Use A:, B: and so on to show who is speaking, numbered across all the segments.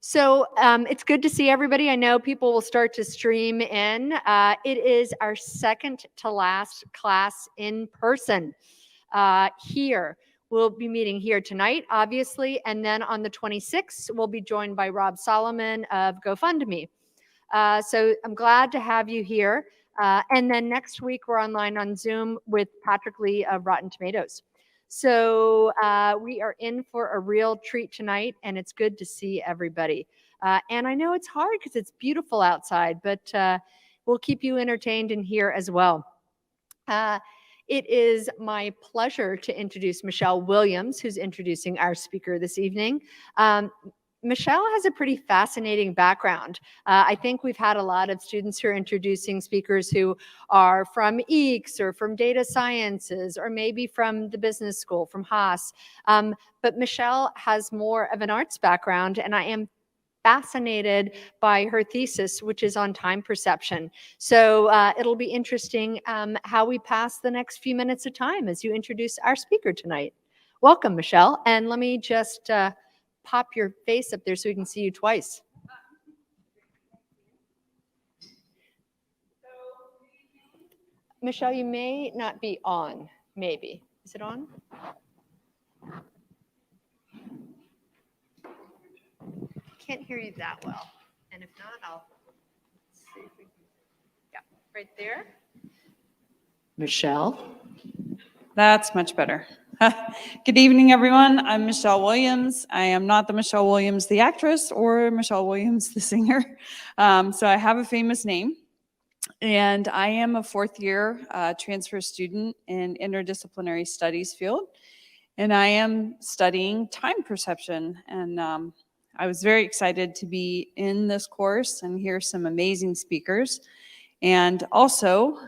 A: So it's good to see everybody. I know people will start to stream in. It is our second to last class in person here. We'll be meeting here tonight, obviously, and then on the 26th, we'll be joined by Rob Solomon of GoFundMe. So I'm glad to have you here. And then next week, we're online on Zoom with Patrick Lee of Rotten Tomatoes. So we are in for a real treat tonight, and it's good to see everybody. And I know it's hard because it's beautiful outside, but we'll keep you entertained in here as well. It is my pleasure to introduce Michelle Williams, who's introducing our speaker this evening. Michelle has a pretty fascinating background. I think we've had a lot of students who are introducing speakers who are from EECS or from data sciences or maybe from the business school, from Haas. But Michelle has more of an arts background, and I am fascinated by her thesis, which is on time perception. So it'll be interesting how we pass the next few minutes of time as you introduce our speaker tonight. Welcome, Michelle. And let me just pop your face up there so we can see you twice. Michelle, you may not be on, maybe. Is it on? Can't hear you that well. And if not, I'll see if we can. Yeah, right there. Michelle.
B: That's much better. Good evening, everyone. I'm Michelle Williams. I am not the Michelle Williams, the actress, or Michelle Williams, the singer. So I have a famous name. And I am a fourth-year transfer student in interdisciplinary studies field. And I am studying time perception. And I was very excited to be in this course and hear some amazing speakers. And also,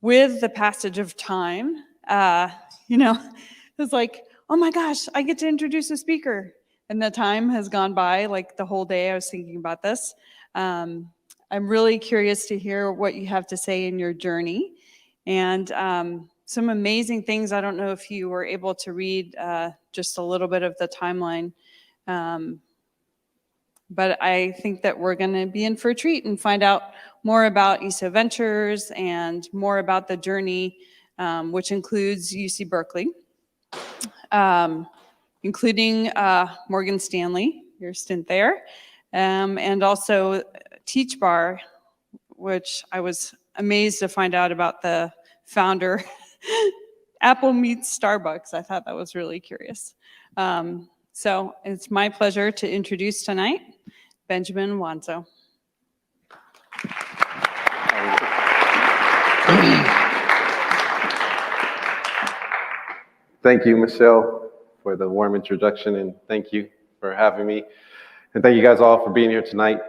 B: with the passage of time, it's like, oh my gosh, I get to introduce a speaker. And the time has gone by, like the whole day I was thinking about this. I'm really curious to hear what you have to say in your journey. And some amazing things. I don't know if you were able to read just a little bit of the timeline. But I think that we're going to be in for a treat and find out more about ESO Ventures and more about the journey, which includes UC Berkeley, including Morgan Stanley, your stint there, and also Teach Bar, which I was amazed to find out about the founder. Apple meets Starbucks. I thought that was really curious. So it's my pleasure to introduce tonight Benjamin Wanzo.
C: Thank you, Michelle, for the warm introduction, and thank you for having me. And thank you guys all for being here tonight.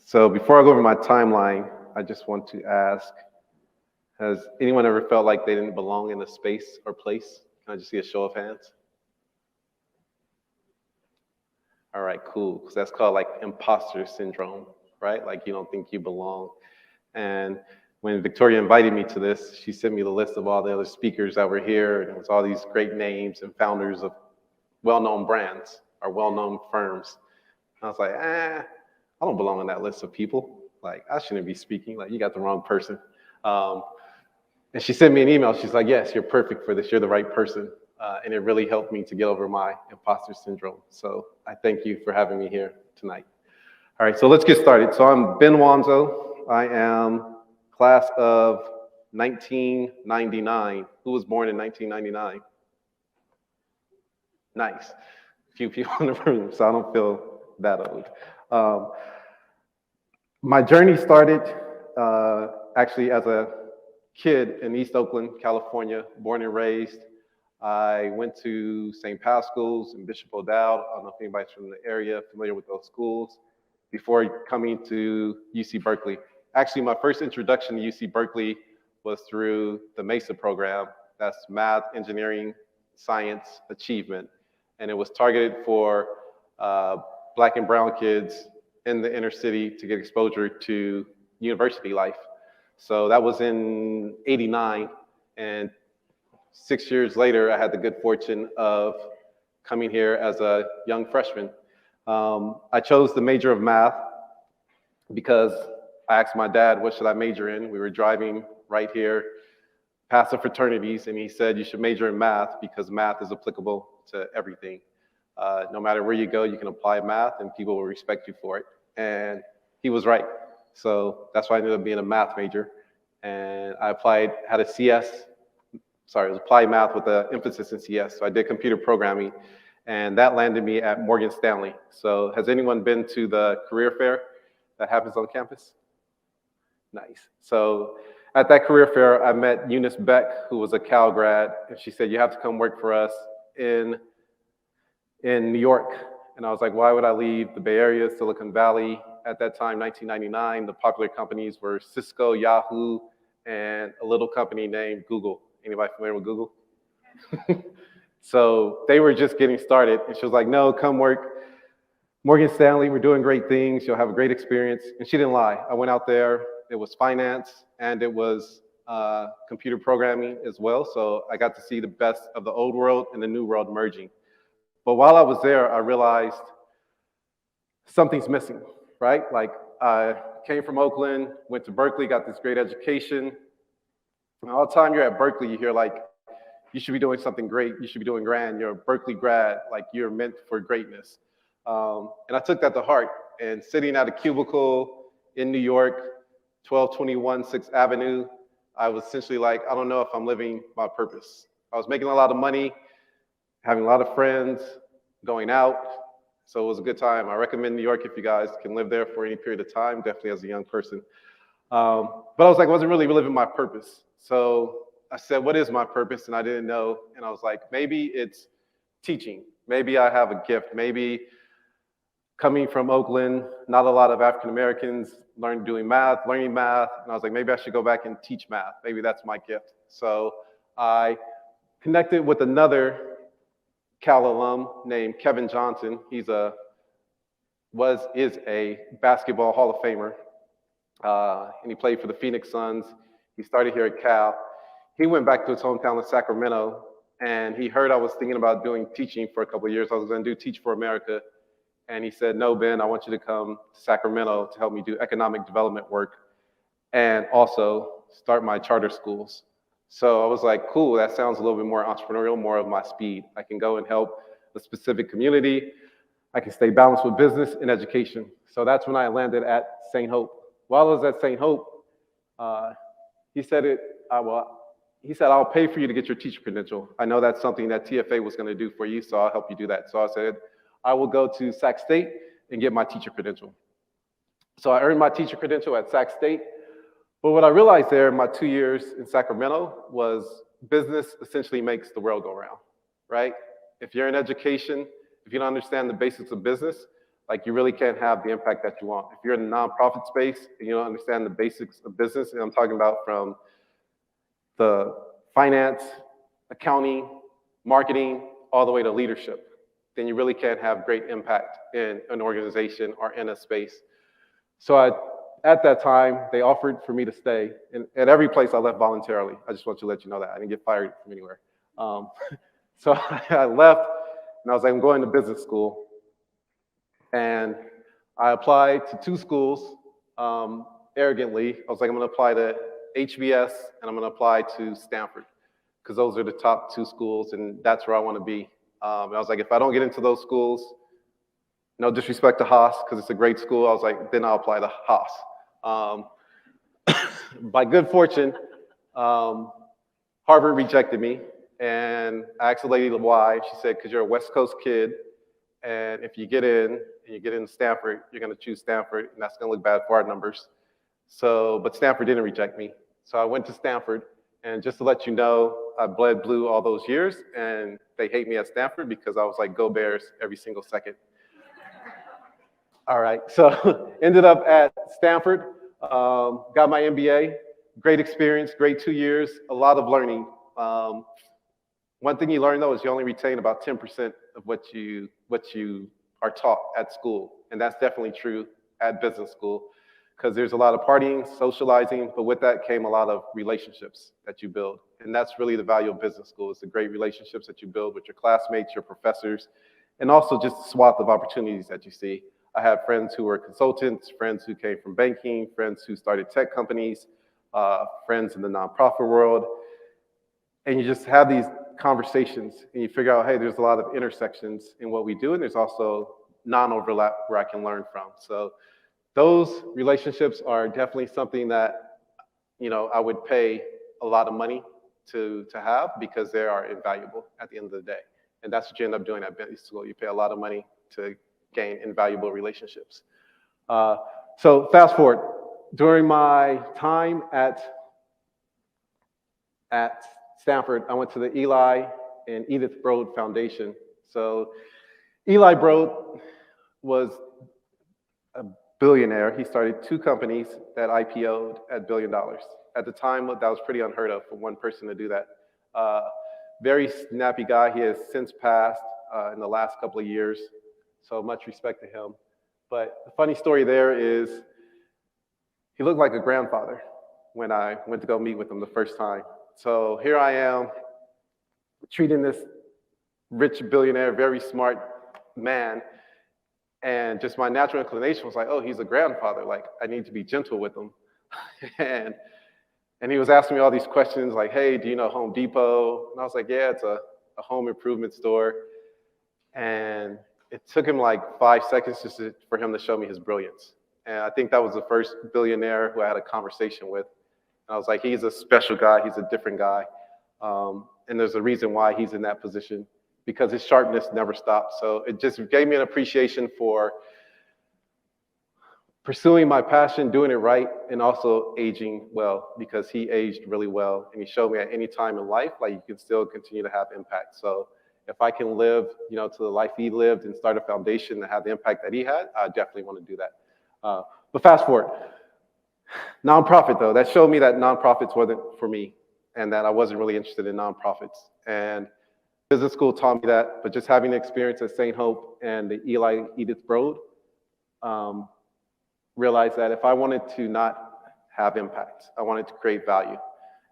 C: So before I go over my timeline, I just want to ask, has anyone ever felt like they didn't belong in a space or place? Can I just see a show of hands? All right, cool, because that's called like imposter syndrome, right? Like you don't think you belong. And when Victoria invited me to this, she sent me the list of all the other speakers that were here, and it was all these great names and founders of well-known brands or well-known firms. And I was like, I don't belong on that list of people. Like, I shouldn't be speaking. Like, you got the wrong person. And she sent me an email. She's like, yes, you're perfect for this. You're the right person. And it really helped me to get over my imposter syndrome. So I thank you for having me here tonight. All right, so let's get started. So I'm Ben Wanzo. I am class of 1999. Who was born in 1999? Nice. A few people in the room, so I don't feel that old. My journey started actually as a kid in East Oakland, California, born and raised. I went to St. Paul schools and Bishop O'Dowd. I don't know if anybody's from the area familiar with those schools, before coming to UC Berkeley. Actually, my first introduction to UC Berkeley was through the MESA program. That's Math, Engineering, Science, Achievement. And it was targeted for Black and brown kids in the inner city to get exposure to university life. So that was in '89. And 6 years later, I had the good fortune of coming here as a young freshman. I chose the major of math because I asked my dad, what should I major in? We were driving right here past the fraternities, and he said, you should major in math because math is applicable to everything. No matter where you go, you can apply math and people will respect you for it. And he was right. So that's why I ended up being a math major. And I had a CS, it was applied math with an emphasis in CS. So I did computer programming, and that landed me at Morgan Stanley. So has anyone been to the career fair that happens on campus? Nice. So at that career fair, I met Eunice Beck, who was a Cal grad, and she said, you have to come work for us in New York. And I was like, why would I leave the Bay Area, Silicon Valley? At that time, 1999, the popular companies were Cisco, Yahoo, and a little company named Google. Anybody familiar with Google? So they were just getting started. And she was like, no, come work. Morgan Stanley, we're doing great things. You'll have a great experience. And she didn't lie. I went out there. It was finance, and it was computer programming as well. So I got to see the best of the old world and the new world merging. But while I was there, I realized something's missing, right? Like I came from Oakland, went to Berkeley, got this great education. And all the time you're at Berkeley, you hear like, you should be doing something great. You should be doing grand. You're a Berkeley grad, like you're meant for greatness. And I took that to heart. And sitting at a cubicle in New York, 1221 6th Avenue, I was essentially like, I don't know if I'm living my purpose. I was making a lot of money, having a lot of friends, going out. So it was a good time. I recommend New York if you guys can live there for any period of time, definitely as a young person. But I was like, I wasn't really living my purpose. So I said, what is my purpose? And I didn't know. And I was like, maybe it's teaching. Maybe I have a gift. Maybe coming from Oakland, not a lot of African Americans learning math. And I was like, maybe I should go back and teach math. Maybe that's my gift. So I connected with another Cal alum named Kevin Johnson. He's is a basketball Hall of Famer. And he played for the Phoenix Suns. He started here at Cal. He went back to his hometown in Sacramento, and he heard I was thinking about doing teaching for a couple of years. I was going to do Teach for America. And he said, no, Ben, I want you to come to Sacramento to help me do economic development work and also start my charter schools. So I was like, cool, that sounds a little bit more entrepreneurial, more of my speed. I can go and help a specific community. I can stay balanced with business and education. So that's when I landed at St. Hope. While I was at St. Hope, he said, I'll pay for you to get your teacher credential. I know that's something that TFA was going to do for you, so I'll help you do that. So I said, I will go to Sac State and get my teacher credential. So I earned my teacher credential at Sac State. But what I realized there in my 2 years in Sacramento was business essentially makes the world go round, right? If you're in education, if you don't understand the basics of business, like you really can't have the impact that you want. If you're in the nonprofit space and you don't understand the basics of business, and I'm talking about from the finance, accounting, marketing, all the way to leadership, then you really can't have great impact in an organization or in a space. So at that time, they offered for me to stay. And at every place I left voluntarily. I just want to let you know that. I didn't get fired from anywhere. So I left, and I was like, I'm going to business school. And I applied to 2 schools arrogantly. I was like, I'm going to apply to HBS, and I'm going to apply to Stanford, because those are the top 2 schools, and that's where I want to be. And I was like, if I don't get into those schools, no disrespect to Haas, because it's a great school, I was like, then I'll apply to Haas. By good fortune, Harvard rejected me, and I asked the lady why. She said, because you're a West Coast kid, and if you get in, and you get into Stanford, you're going to choose Stanford, and that's going to look bad for our numbers. So, but Stanford didn't reject me. So I went to Stanford, and just to let you know, I bled blue all those years, and they hate me at Stanford because I was like, go Bears every single second. All right, so ended up at Stanford, got my MBA, great experience, great 2 years, a lot of learning. One thing you learn though is you only retain about 10% of what you are taught at school, and that's definitely true at business school, because there's a lot of partying, socializing, but with that came a lot of relationships that you build. And that's really the value of business school, is the great relationships that you build with your classmates, your professors, and also just the swath of opportunities that you see. I have friends who were consultants, friends who came from banking, friends who started tech companies, friends in the nonprofit world. And you just have these conversations and you figure out, hey, there's a lot of intersections in what we do, and there's also non-overlap where I can learn from. So those relationships are definitely something that, I would pay a lot of money to have, because they are invaluable at the end of the day. And that's what you end up doing at business school. You pay a lot of money to gain invaluable relationships. So fast forward, during my time at Stanford, I went to the Eli and Edith Broad Foundation. So Eli Broad was a billionaire. He started 2 companies that IPO'd at $1 billion. At the time, that was pretty unheard of for one person to do that. Very snappy guy. He has since passed in the last couple of years, so much respect to him. But the funny story there is he looked like a grandfather when I went to go meet with him the first time. So here I am treating this rich billionaire, very smart man, and just my natural inclination was like, oh, he's a grandfather. Like, I need to be gentle with him. And he was asking me all these questions like, hey, do you know Home Depot? And I was like, yeah, it's a home improvement store. And it took him like 5 seconds for him to show me his brilliance. And I think that was the first billionaire who I had a conversation with. And I was like, he's a special guy. He's a different guy. And there's a reason why he's in that position, because his sharpness never stopped. So it just gave me an appreciation for pursuing my passion, doing it right, and also aging well, because he aged really well. And he showed me at any time in life, like, you can still continue to have impact. So if I can live, to the life he lived and start a foundation that had the impact that he had, I definitely want to do that. But fast forward, nonprofit though, that showed me that nonprofits wasn't for me, and that I wasn't really interested in nonprofits. And business school taught me that, but just having the experience at St. Hope and the Eli Edith Broad, realized that if I wanted to not have impact, I wanted to create value.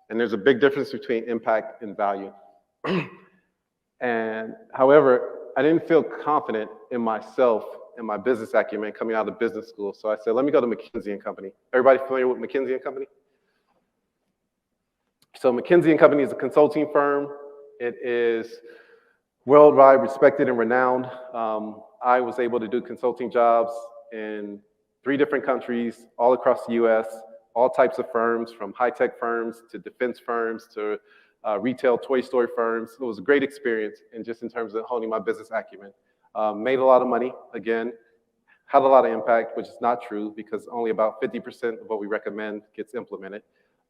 C: And there's a big difference between impact and value. And however, I didn't feel confident in myself and my business acumen coming out of business school. So I said, let me go to McKinsey & Company. Everybody familiar with McKinsey & Company? So McKinsey & Company is a consulting firm. It is worldwide respected and renowned. I was able to do consulting jobs in 3 different countries, all across the US, all types of firms, from high-tech firms to defense firms to retail toy store firms. It was a great experience, and just in terms of honing my business acumen. Made a lot of money, again, had a lot of impact, which is not true, because only about 50% of what we recommend gets implemented.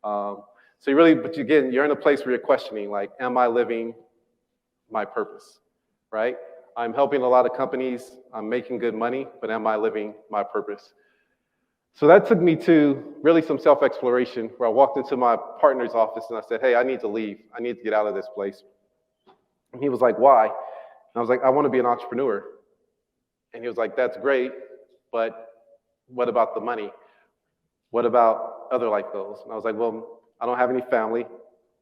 C: So but again, you're in a place where you're questioning, like, am I living my purpose, right? I'm helping a lot of companies, I'm making good money, but am I living my purpose? So that took me to really some self-exploration, where I walked into my partner's office and I said, hey, I need to leave. I need to get out of this place. And he was like, why? And I was like, I want to be an entrepreneur. And he was like, that's great, but what about the money? What about other life goals? And I was like, well, I don't have any family.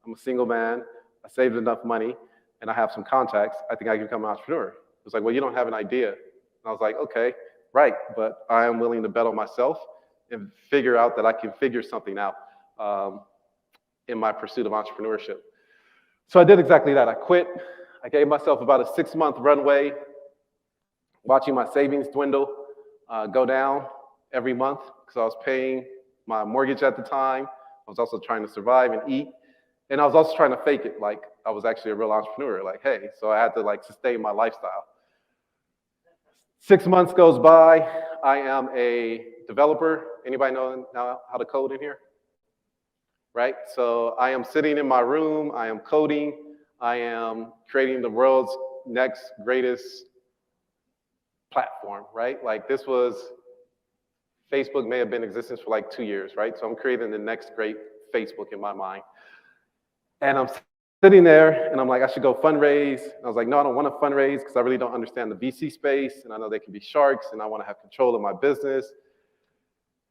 C: I'm a single man. I saved enough money and I have some contacts. I think I can become an entrepreneur. He was like, well, you don't have an idea. And I was like, okay, right, but I am willing to bet on myself and figure out that I can figure something out in my pursuit of entrepreneurship. So I did exactly that. I quit. I gave myself about a 6-month runway, watching my savings dwindle, go down every month, because I was paying my mortgage at the time. I was also trying to survive and eat. And I was also trying to fake it like I was actually a real entrepreneur. Like, hey, so I had to sustain my lifestyle. 6 months goes by. I am a developer. Anybody know now how to code in here? Right? So I am sitting in my room. I am coding. I am creating the world's next greatest platform, right? Like, this was, Facebook may have been in existence for 2 years, right? So I'm creating the next great Facebook in my mind. And I'm sitting there and I'm like, I should go fundraise. And I was like, no, I don't want to fundraise, because I really don't understand the VC space. And I know they can be sharks, and I want to have control of my business.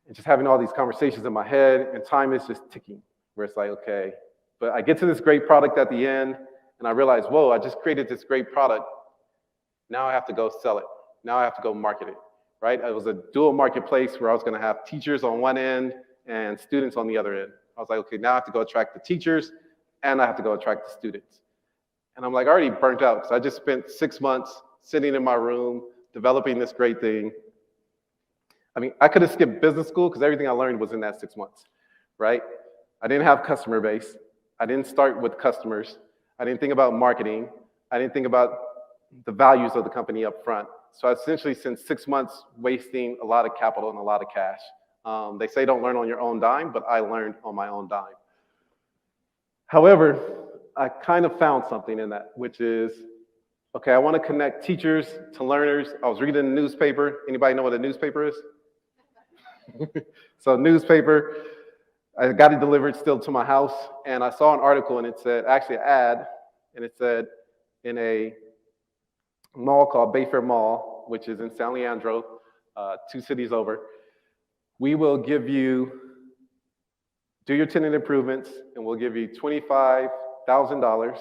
C: And just having all these conversations in my head, and time is just ticking, where it's like, okay, But I get to this great product at the end, and I realize, whoa, I just created this great product. Now I have to go sell it. Now I have to go market it, right? It was a dual marketplace where I was going to have teachers on one end and students on the other end. I was like, okay, now I have to go attract the teachers, and I have to go attract the students. And I'm like already burnt out because I just spent 6 months sitting in my room developing this great thing. I mean, I could have skipped business school because everything I learned was in that 6 months, right? I didn't have customer base. I didn't start with customers. I didn't think about marketing. I didn't think about the values of the company up front. So I essentially spent 6 months wasting a lot of capital and a lot of cash. They say don't learn on your own dime, but I learned on my own dime. However, I kind of found something in that, which is, okay, I want to connect teachers to learners. I was reading the newspaper. Anybody know what a newspaper is? So newspaper, I got it delivered still to my house, and I saw an article, and it said, actually an ad, and it said in a mall called Bayfair Mall, which is in San Leandro, 2 cities over, we will give you, do your tenant improvements, and we'll give you $25,000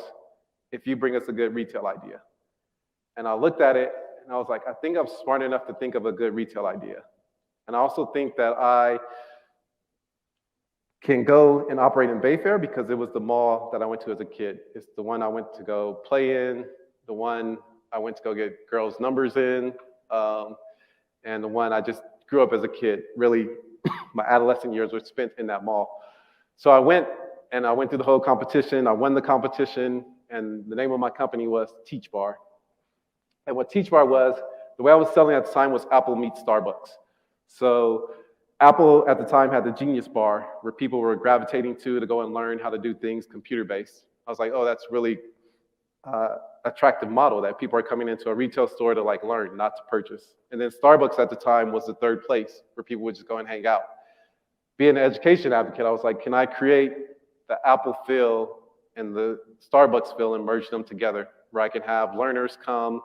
C: if you bring us a good retail idea. And I looked at it, and I was like, I think I'm smart enough to think of a good retail idea. And I also think that I can go and operate in Bayfair because it was the mall that I went to as a kid. It's the one I went to go play in, the one I went to go get girls' numbers in, and the one I just grew up as a kid. Really, my adolescent years were spent in that mall. So I went through the whole competition. I won the competition, and the name of my company was Teach Bar. And what Teach Bar was, the way I was selling at the time was Apple meets Starbucks. So Apple at the time had the Genius Bar where people were gravitating to go and learn how to do things computer-based. I was like, oh, that's really attractive model that people are coming into a retail store to like learn, not to purchase. And then Starbucks at the time was the third place where people would just go and hang out. Being an education advocate, I was like, can I create the Apple feel and the Starbucks feel and merge them together where I can have learners come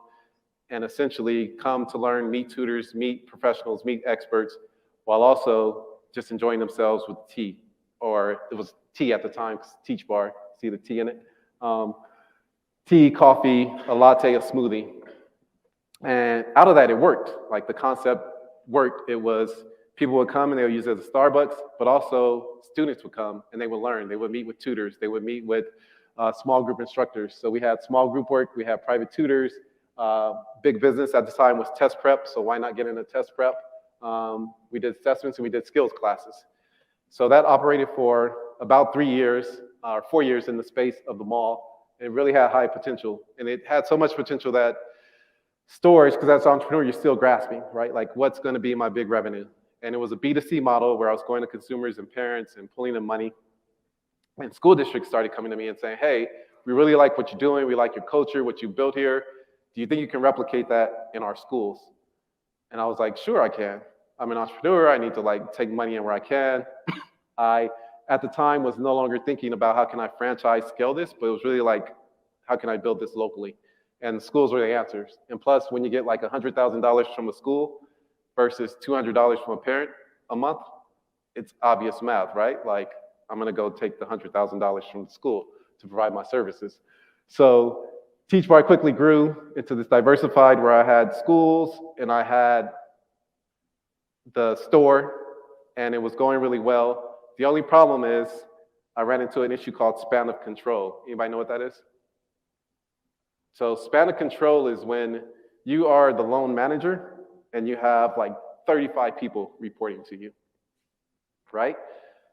C: and essentially come to learn, meet tutors, meet professionals, meet experts, while also just enjoying themselves with tea, or it was tea at the time, because Teach Bar, see the tea in it? Tea, coffee, a latte, a smoothie. And out of that, it worked. Like the concept worked. It was people would come and they would use it as a Starbucks, but also students would come and they would learn. They would meet with tutors. They would meet with small group instructors. So we had small group work. We had private tutors. Big business at the time was test prep, so why not get into test prep? We did assessments and we did skills classes. So that operated for about 3 years, or 4 years in the space of the mall. It really had high potential, and it had so much potential that stores, because as an entrepreneur, you're still grasping, right? Like, what's going to be my big revenue? And it was a B2C model where I was going to consumers and parents and pulling in money. And school districts started coming to me and saying, hey, we really like what you're doing. We like your culture, what you built here. Do you think you can replicate that in our schools? And I was like, sure, I can. I'm an entrepreneur. I need to like take money in where I can. I, at the time, was no longer thinking about how can I franchise scale this, but it was really like, how can I build this locally? And schools were the answers. And plus, when you get like $100,000 from a school versus $200 from a parent a month, it's obvious math, right? Like, I'm going to go take the $100,000 from the school to provide my services. So Teach Bar quickly grew into this diversified where I had schools and I had the store, and it was going really well. The only problem is I ran into an issue called span of control. Anybody know what that is? So span of control is when you are the lone manager and you have like 35 people reporting to you, right?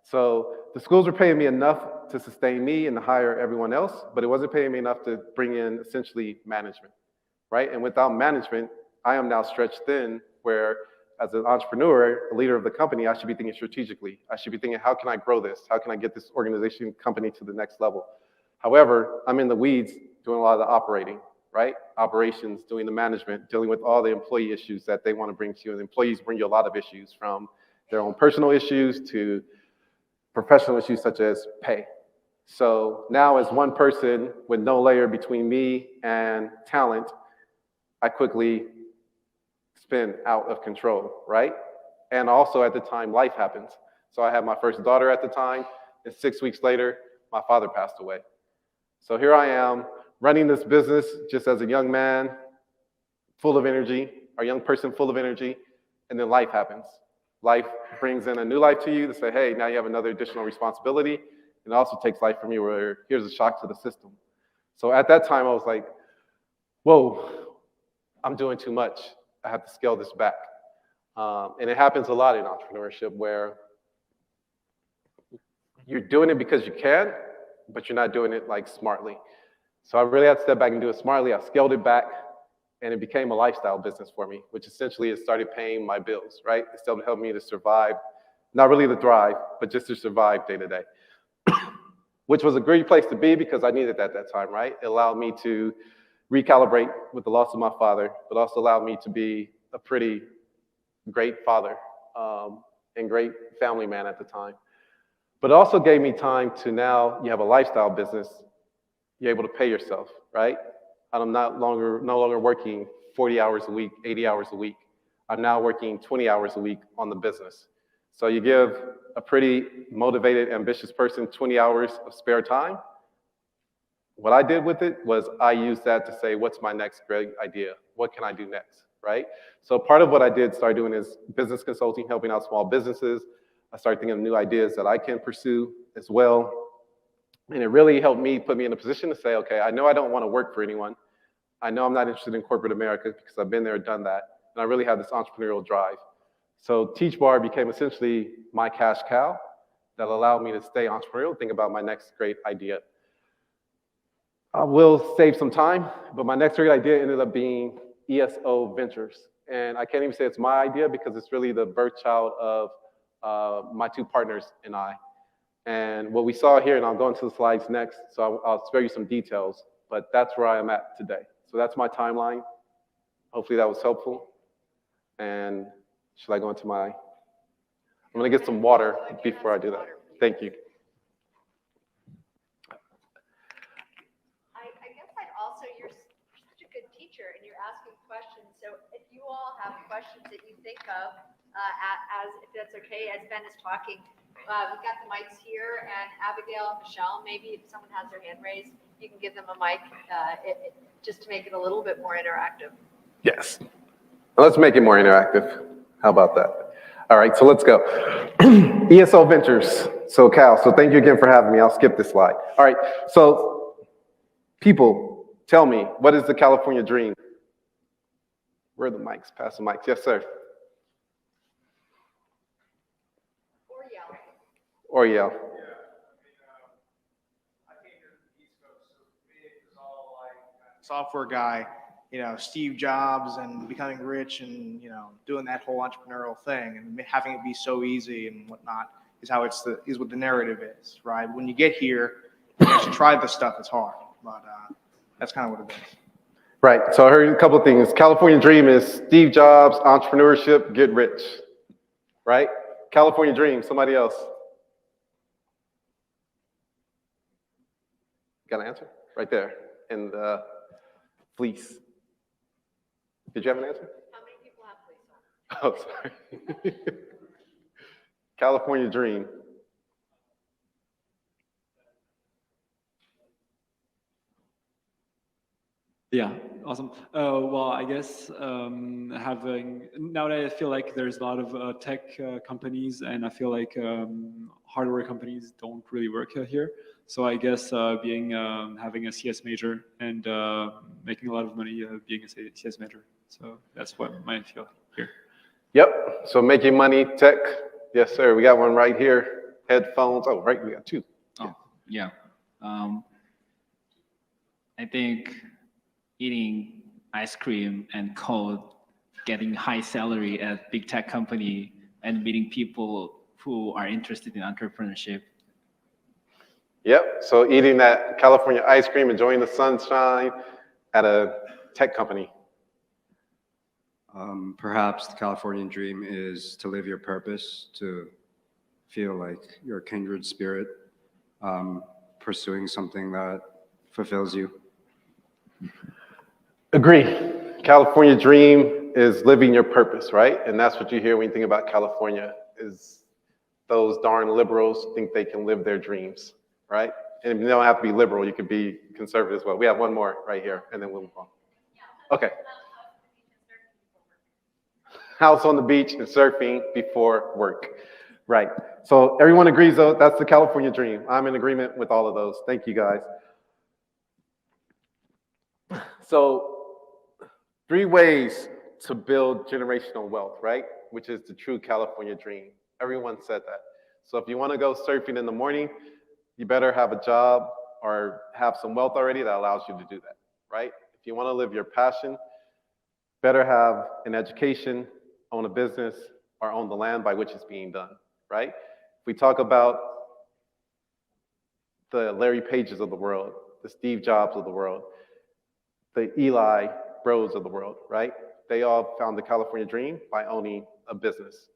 C: So the schools were paying me enough to sustain me and to hire everyone else, but it wasn't paying me enough to bring in essentially management, right? And without management, I am now stretched thin where as an entrepreneur, a leader of the company, I should be thinking strategically. I should be thinking, how can I grow this? How can I get this organization, company to the next level? However, I'm in the weeds doing a lot of the operating, right? Operations, doing the management, dealing with all the employee issues that they want to bring to you. And employees bring you a lot of issues, from their own personal issues to professional issues such as pay. So now as one person with no layer between me and talent, I quickly spin out of control, right? And also at the time, life happens. So I had my first daughter at the time, and 6 weeks later, my father passed away. So here I am running this business just as a young man, full of energy, or young person full of energy, and then life happens. Life brings in a new life to you to say, hey, now you have another additional responsibility. And it also takes life from you where here's a shock to the system. So at that time, I was like, whoa, I'm doing too much. I have to scale this back. And it happens a lot in entrepreneurship where you're doing it because you can, but you're not doing it like smartly. So I really had to step back and do it smartly. I scaled it back, and it became a lifestyle business for me, which essentially it started paying my bills, right? It still helped me to survive, not really to thrive, but just to survive day to day, which was a great place to be because I needed that at that time, right? It allowed me to recalibrate with the loss of my father, but also allowed me to be a pretty great father and great family man at the time. But it also gave me time to now, you have a lifestyle business, you're able to pay yourself, right? I'm no longer working 40 hours a week, 80 hours a week. I'm now working 20 hours a week on the business. So you give a pretty motivated, ambitious person 20 hours of spare time. What I did with it was I used that to say, what's my next great idea? What can I do next, right? So part of what I did start doing is business consulting, helping out small businesses. I started thinking of new ideas that I can pursue as well. And it really helped me, put me in a position to say, okay, I know I don't want to work for anyone. I know I'm not interested in corporate America because I've been there, done that. And I really have this entrepreneurial drive. So Teach Bar became essentially my cash cow that allowed me to stay entrepreneurial, think about my next great idea. I will save some time, but my next great idea ended up being ESO Ventures. And I can't even say it's my idea because it's really the birth child of my two partners and I. And what we saw here, and I'll go into the slides next, so I'll spare you some details, but that's where I am at today. So that's my timeline. Hopefully that was helpful. And should I go into I'm gonna get some water before I do that. Thank you.
A: I guess I'd also, you're such a good teacher and you're asking questions. So if you all have questions that you think of, as if that's okay, as Ben is talking, we've got the mics here, and Abigail and Michelle, maybe if someone has their hand raised, you can give them a mic just to make it a little bit more interactive.
C: Yes. Let's make it more interactive. How about that? All right, so let's go. ESO Ventures. So Cal, so thank you again for having me. I'll skip this slide. All right, so people, tell me, what is the California dream? Where are the mics? Pass the mics. Yes, sir. Or yell.
D: Software guy, Steve Jobs and becoming rich and, doing that whole entrepreneurial thing and having it be so easy and whatnot is how is what the narrative is, right? When you get here, you actually try the stuff, it's hard, but that's kind of what it is.
C: Right, so I heard a couple of things. California dream is Steve Jobs, entrepreneurship, get rich, right? California dream, somebody else. Got an answer? Right there in the fleece. Did you have an answer?
A: How many people have fleece on?
C: Oh, sorry. California dream.
E: Yeah, awesome. Well, I guess now that I feel like there's a lot of tech companies and I feel like hardware companies don't really work here. So I guess having a CS major and making a lot of money being a CS major. So that's what I feel here.
C: Yep, so making money, tech. Yes, sir, we got one right here. Headphones, oh, right, we got two.
F: Oh, yeah. I think eating ice cream and code, getting high salary at big tech company, and meeting people who are interested in entrepreneurship.
C: Yep, so eating that California ice cream, enjoying the sunshine at a tech company.
G: Perhaps the Californian dream is to live your purpose, to feel like you're a kindred spirit, pursuing something that fulfills you.
C: Agree. California dream is living your purpose, right? And that's what you hear when you think about California, is those darn liberals think they can live their dreams, right? And you don't have to be liberal, you could be conservative as well. We have one more right here, and then we'll move on. Okay. House on the beach and surfing before work. Right. So everyone agrees, though, that's the California dream. I'm in agreement with all of those. Thank you, guys. So 3 ways to build generational wealth, right? Which is the true California dream. Everyone said that. So if you want to go surfing in the morning, you better have a job or have some wealth already that allows you to do that, right? If you want to live your passion, better have an education, own a business, or own the land by which it's being done, right? If we talk about the Larry Pages of the world, the Steve Jobs of the world, the Eli Bros of the world, right? They all found the California dream by owning a business.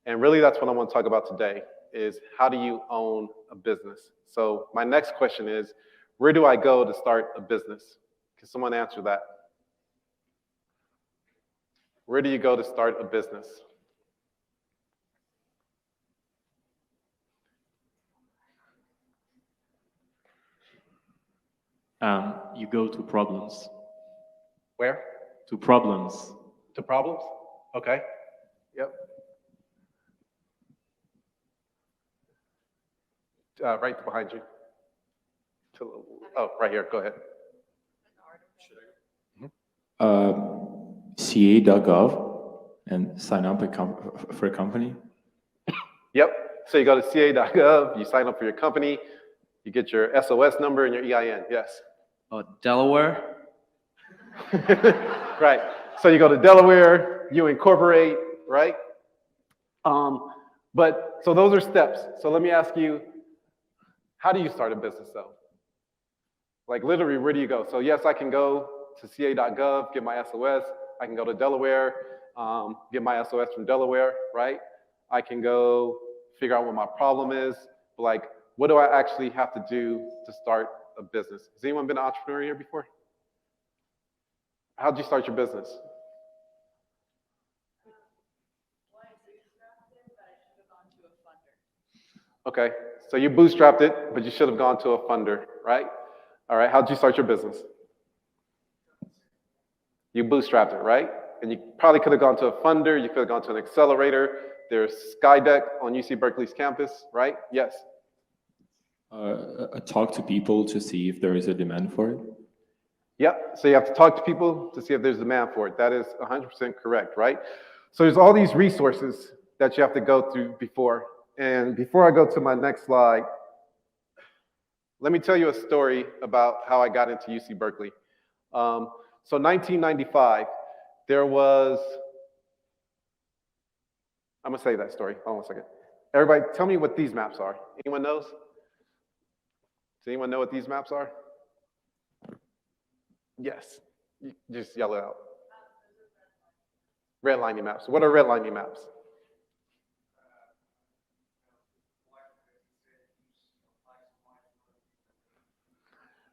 C: And really that's what I want to talk about today is how do you own a business? So my next question is, where do I go to start a business? Can someone answer that? Where do you go to start a business?
H: You go to problems.
C: Where?
H: To problems.
C: To problems? Okay. Yep. Right behind you. Oh, right here. Go ahead.
H: ca.gov and sign up for a company.
C: Yep. So you go to ca.gov, you sign up for your company, you get your SOS number and your EIN. Yes.
I: Delaware.
C: Right. So you go to Delaware, you incorporate, right? But so those are steps. So let me ask you, how do you start a business though? Like literally, where do you go? So yes, I can go to ca.gov, get my SOS. I can go to Delaware, get my SOS from Delaware, right? I can go figure out what my problem is. But like, what do I actually have to do to start a business? Has anyone been an entrepreneur here before? How'd you start your business? Okay, so you bootstrapped it, but you should have gone to a funder, right? All right, how'd you start your business? You bootstrapped it, right? And you probably could have gone to a funder, you could have gone to an accelerator. There's Skydeck on UC Berkeley's campus, right? Yes.
H: Talk to people to see if there is a demand for it.
C: Yep, so you have to talk to people to see if there's demand for it. That is 100% correct, right? So there's all these resources that you have to go through before. And before I go to my next slide, let me tell you a story about how I got into UC Berkeley. So 1995, there was, I'm gonna say that story, hold on a second. Everybody, tell me what these maps are. Anyone knows? Does anyone know what these maps are? Yes, you just yell it out. Redlining maps. What are redlining maps?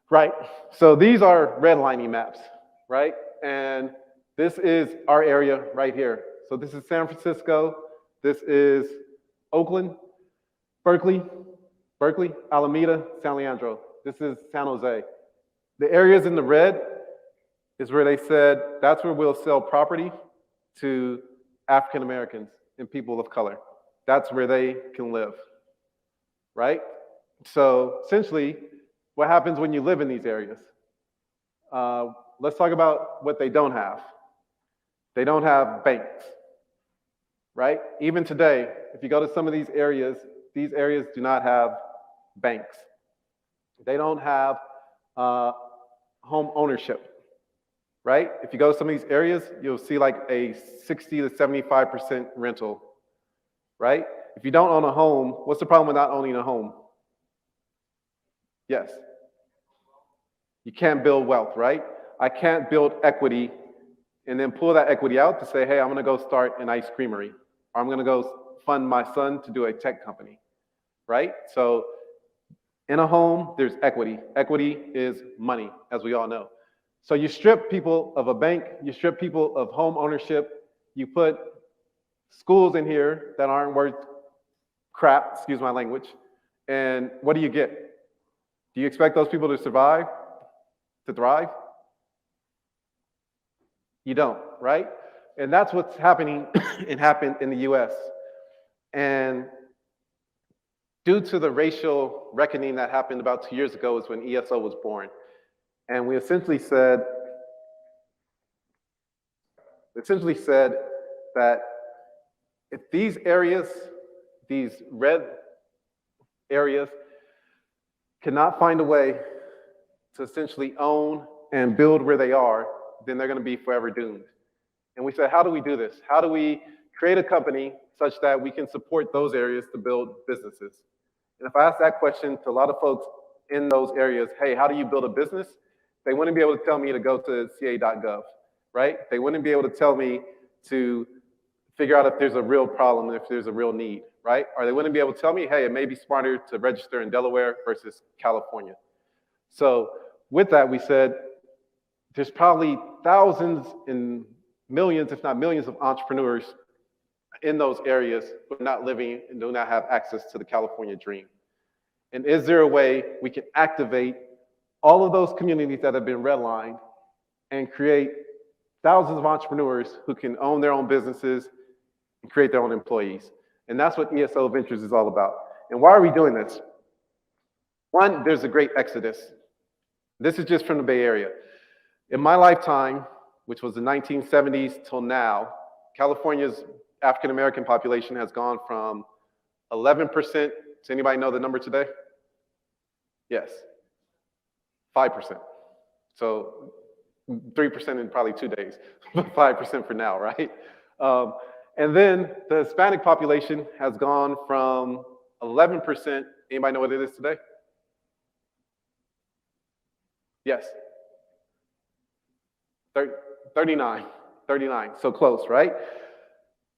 C: Right, so these are redlining maps, right? And this is our area right here. So this is San Francisco, this is Oakland, Berkeley, Alameda, San Leandro. This is San Jose. The areas in the red is where they said that's where we'll sell property to African Americans and people of color. That's where they can live, right? So essentially, what happens when you live in these areas? Let's talk about what they don't have. They don't have banks, right? Even today, if you go to some of these areas do not have banks. They don't have home ownership, right? If you go to some of these areas, you'll see like a 60 to 75% rental, right? If you don't own a home, what's the problem with not owning a home? Yes. You can't build wealth, right? I can't build equity and then pull that equity out to say, hey, I'm gonna go start an ice creamery, or I'm gonna go fund my son to do a tech company, right? So in a home, there's equity. Equity is money, as we all know. So you strip people of a bank, you strip people of home ownership, you put schools in here that aren't worth crap, excuse my language, and what do you get? Do you expect those people to survive, to thrive? You don't, right? And that's what's happening and happened in the US. And due to the racial reckoning that happened about 2 years ago is when ESO was born. And we essentially said that if these areas, these red areas, cannot find a way to essentially own and build where they are, then they're going to be forever doomed. And we said, how do we do this? How do we create a company such that we can support those areas to build businesses? And if I ask that question to a lot of folks in those areas, hey, how do you build a business? They wouldn't be able to tell me to go to ca.gov, right? They wouldn't be able to tell me to figure out if there's a real problem, if there's a real need, right? Or they wouldn't be able to tell me, hey, it may be smarter to register in Delaware versus California. So with that, we said, there's probably thousands and millions, if not millions, of entrepreneurs in those areas who are not living and do not have access to the California dream. And is there a way we can activate all of those communities that have been redlined and create thousands of entrepreneurs who can own their own businesses and create their own employees? And that's what ESO Ventures is all about. And why are we doing this? One, there's a great exodus. This is just from the Bay Area. In my lifetime, which was the 1970s till now, California's African-American population has gone from 11%, does anybody know the number today? Yes, 5%. So 3% in probably 2 days, but 5% for now, right? And then the Hispanic population has gone from 11%, anybody know what it is today? Yes. 39, so close, right?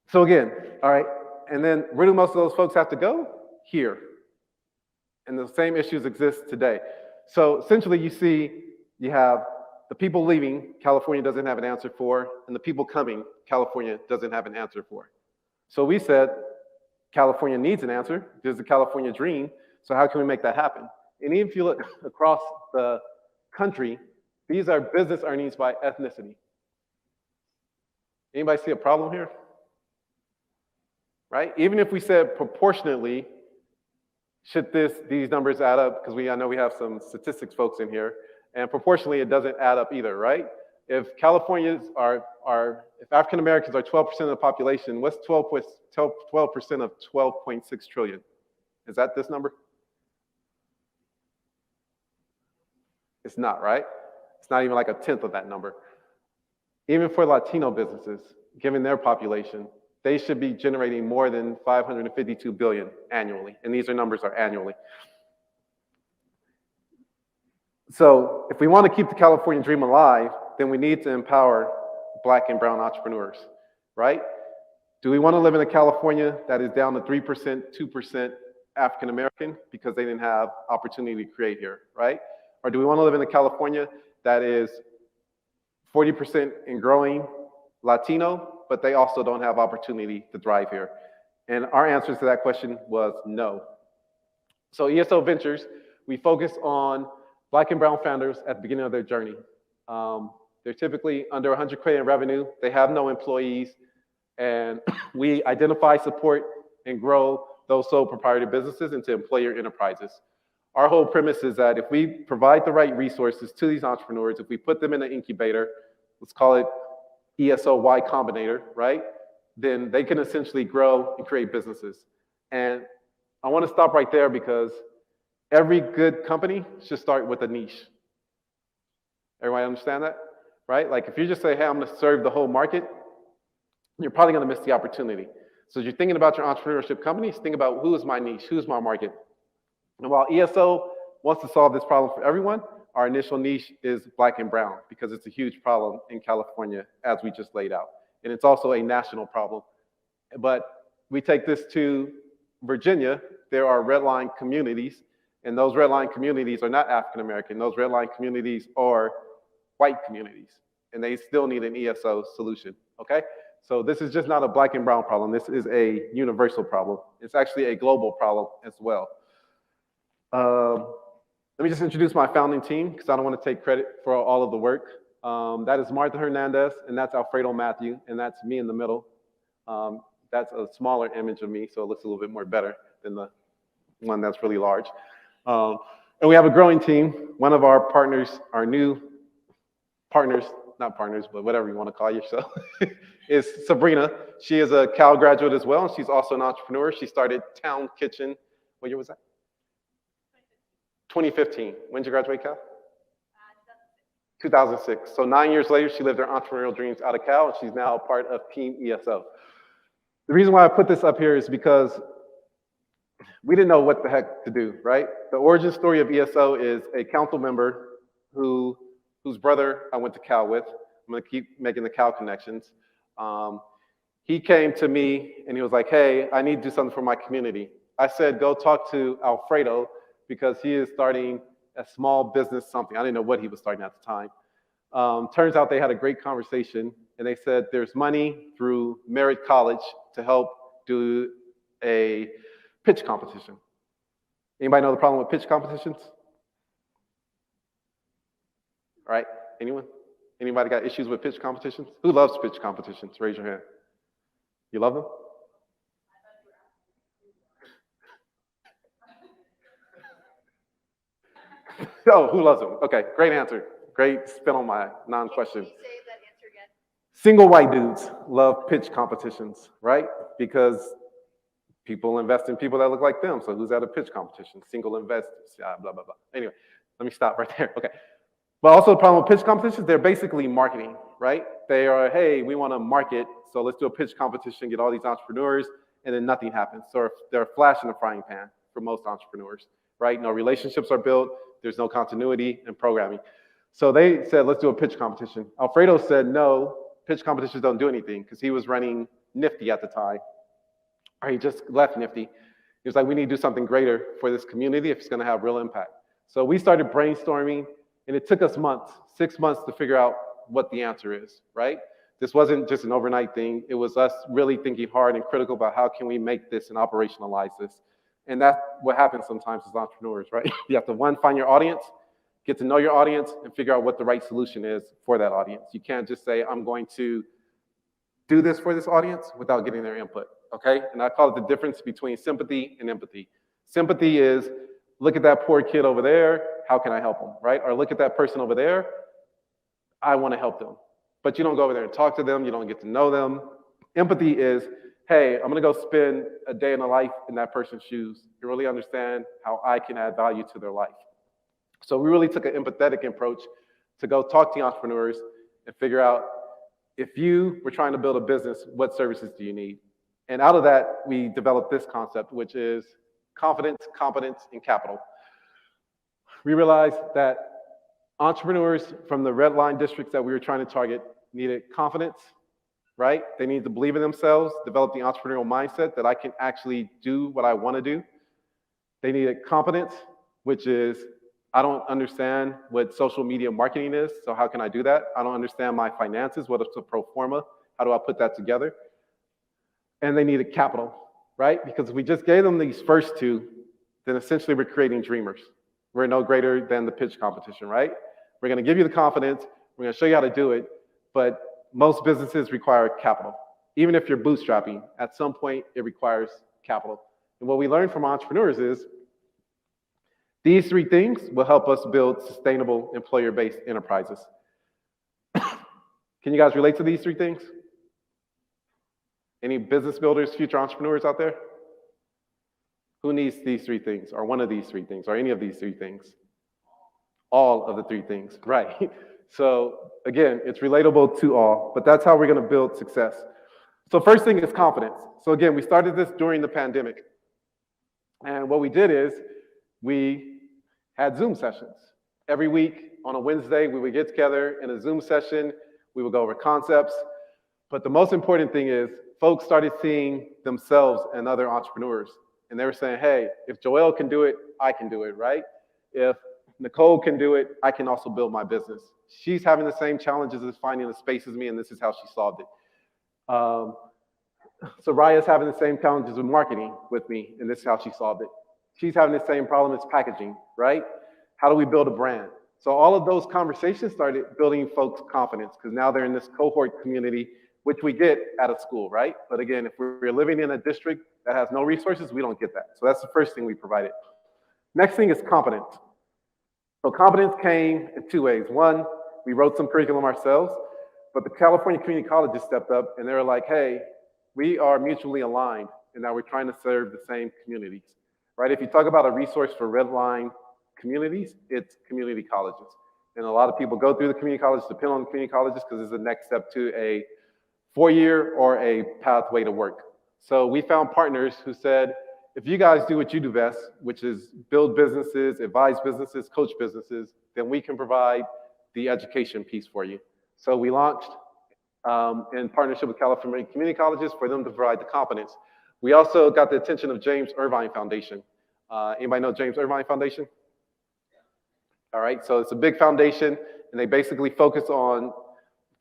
C: So again, all right, and then where do most of those folks have to go? Here. And the same issues exist today. So essentially you see, you have the people leaving, California doesn't have an answer for, and the people coming, California doesn't have an answer for. So we said, California needs an answer. There's the California dream, so how can we make that happen? And even if you look across the country, these are business earnings by ethnicity. Anybody see a problem here? Right? Even if we said proportionately, should these numbers add up? Because I know we have some statistics folks in here, and proportionally it doesn't add up either, right? If if African Americans are 12% of the population, what's 12% of 12.6 trillion? Is that this number? It's not, right? It's not even like a tenth of that number. Even for Latino businesses, given their population, they should be generating more than 552 billion annually, and these numbers are annually. So if we want to keep the California dream alive, then we need to empower Black and brown entrepreneurs, right? Do we want to live in a California that is down to 3%, 2% African American because they didn't have opportunity to create here, right? Or do we want to live in a California that is 40% and growing Latino, but they also don't have opportunity to thrive here? And our answer to that question was no. So ESO Ventures, we focus on Black and brown founders at the beginning of their journey. They're typically under 100K in revenue. They have no employees. And we identify, support, and grow those sole proprietor businesses into employer enterprises. Our whole premise is that if we provide the right resources to these entrepreneurs, if we put them in an incubator, let's call it ESO Y Combinator, right? Then they can essentially grow and create businesses. And I want to stop right there because every good company should start with a niche. Everybody understand that? Right? Like if you just say, hey, I'm going to serve the whole market, you're probably going to miss the opportunity. So as you're thinking about your entrepreneurship companies, think about who is my niche, who's my market. And while ESO wants to solve this problem for everyone, our initial niche is Black and brown because it's a huge problem in California as we just laid out. And it's also a national problem. But we take this to Virginia, there are redline communities, and those redline communities are not African American. Those redline communities are white communities, and they still need an ESO solution, okay? So this is just not a Black and brown problem. This is a universal problem. It's actually a global problem as well. Let me just introduce my founding team because I don't want to take credit for all of the work. That is Martha Hernandez, and that's Alfredo Matthew, and that's me in the middle. That's a smaller image of me, so it looks a little bit more better than the one that's really large. And we have a growing team. One of our partners, our new partners, not partners, but whatever you want to call yourself, is Sabrina. She is a Cal graduate as well, and she's also an entrepreneur. She started Town Kitchen. What year was that? 2015. When did you graduate Cal? 2006. So 9 years later, she lived her entrepreneurial dreams out of Cal, and she's now a part of Team ESO. The reason why I put this up here is because we didn't know what the heck to do, right? The origin story of ESO is a council member whose brother I went to Cal with. I'm going to keep making the Cal connections. He came to me and he was like, hey, I need to do something for my community. I said, go talk to Alfredo because he is starting a small business something. I didn't know what he was starting at the time. Turns out they had a great conversation and they said there's money through Merit College to help do a pitch competition. Anybody know the problem with pitch competitions? All right, anyone? Anybody got issues with pitch competitions? Who loves pitch competitions? Raise your hand. You love them? Oh, who loves them? Okay, great answer. Great spin on my non-question.
A: Can you say that answer again?
C: Single white dudes love pitch competitions, right? Because people invest in people that look like them. So who's at a pitch competition? Single investors, blah, blah, blah. Anyway, let me stop right there. Okay. But also the problem with pitch competitions, they're basically marketing, right? They are, hey, we want to market, so let's do a pitch competition, get all these entrepreneurs, and then nothing happens. So they're a flash in the frying pan for most entrepreneurs, right? No relationships are built. There's no continuity in programming. So they said, let's do a pitch competition. Alfredo said, no, pitch competitions don't do anything because he was running Nifty at the time. Or he just left Nifty. He was like, we need to do something greater for this community if it's going to have real impact. So we started brainstorming, and it took us months, 6 months to figure out what the answer is, right? This wasn't just an overnight thing. It was us really thinking hard and critical about how can we make this and operationalize this. And that's what happens sometimes as entrepreneurs, right? You have to, one, find your audience, get to know your audience, and figure out what the right solution is for that audience. You can't just say, I'm going to do this for this audience without getting their input, okay? And I call it the difference between sympathy and empathy. Sympathy is, look at that poor kid over there, how can I help them, right? Or look at that person over there, I want to help them. But you don't go over there and talk to them, you don't get to know them. Empathy is, hey, I'm gonna go spend a day in the life in that person's shoes and really understand how I can add value to their life. So we really took an empathetic approach to go talk to entrepreneurs and figure out, if you were trying to build a business, what services do you need? And out of that, we developed this concept, which is confidence, competence, and capital. We realized that entrepreneurs from the red line districts that we were trying to target needed confidence, right? They need to believe in themselves, develop the entrepreneurial mindset that I can actually do what I want to do. They needed competence, which is, I don't understand what social media marketing is, so how can I do that? I don't understand my finances, what is a pro forma? How do I put that together? And they needed capital, right? Because if we just gave them these first two, then essentially we're creating dreamers. We're no greater than the pitch competition, right? We're going to give you the confidence. We're going to show you how to do it. But most businesses require capital. Even if you're bootstrapping, at some point it requires capital. And what we learned from entrepreneurs is these three things will help us build sustainable employer-based enterprises. Can you guys relate to these three things? Any business builders, future entrepreneurs out there? Who needs these three things, or one of these three things, or any of these three things? All of the three things, right? So again, it's relatable to all, but that's how we're going to build success. So first thing is confidence. So again, we started this during the pandemic. And what we did is we had Zoom sessions. Every week on a Wednesday, we would get together in a Zoom session. We would go over concepts. But the most important thing is folks started seeing themselves and other entrepreneurs. And they were saying, hey, if Joelle can do it, I can do it, right? If Nicole can do it, I can also build my business. She's having the same challenges as finding the space as me, and this is how she solved it. Soraya's having the same challenges with marketing with me, and this is how she solved it. She's having the same problem as packaging, right? How do we build a brand? So all of those conversations started building folks' confidence because now they're in this cohort community, which we get at a school, right? But again, if we're living in a district that has no resources, we don't get that. So that's the first thing we provided. Next thing is competence. So competence came in two ways. One, we wrote some curriculum ourselves, but the California community colleges stepped up and they were like, hey, we are mutually aligned and now we're trying to serve the same communities, right? If you talk about a resource for redline communities, it's community colleges. And a lot of people go through the community colleges, depend on the community colleges because it's the next step to a 4-year or a pathway to work. So we found partners who said, if you guys do what you do best, which is build businesses, advise businesses, coach businesses, then we can provide the education piece for you. So we launched in partnership with California community colleges for them to provide the competence. We also got the attention of James Irvine Foundation. Anybody know James Irvine Foundation? All right, so it's a big foundation, and they basically focus on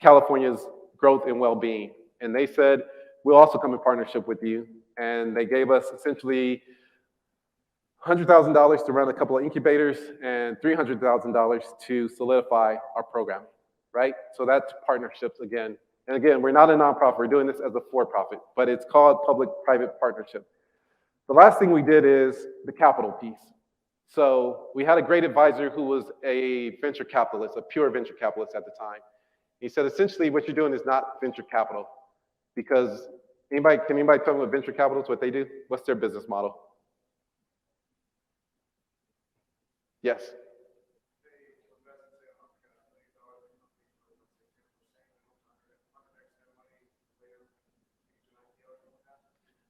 C: California's growth and well-being. And they said, we'll also come in partnership with you. And they gave us essentially $100,000 to run a couple of incubators and $300,000 to solidify our program, right? So that's partnerships again. And again, we're not a nonprofit, we're doing this as a for-profit, but it's called public-private partnership. The last thing we did is the capital piece. So we had a great advisor who was a venture capitalist, a pure venture capitalist at the time. He said, essentially, what you're doing is not venture capital because can anybody tell me what venture capital is, what they do? What's their business model? Yes.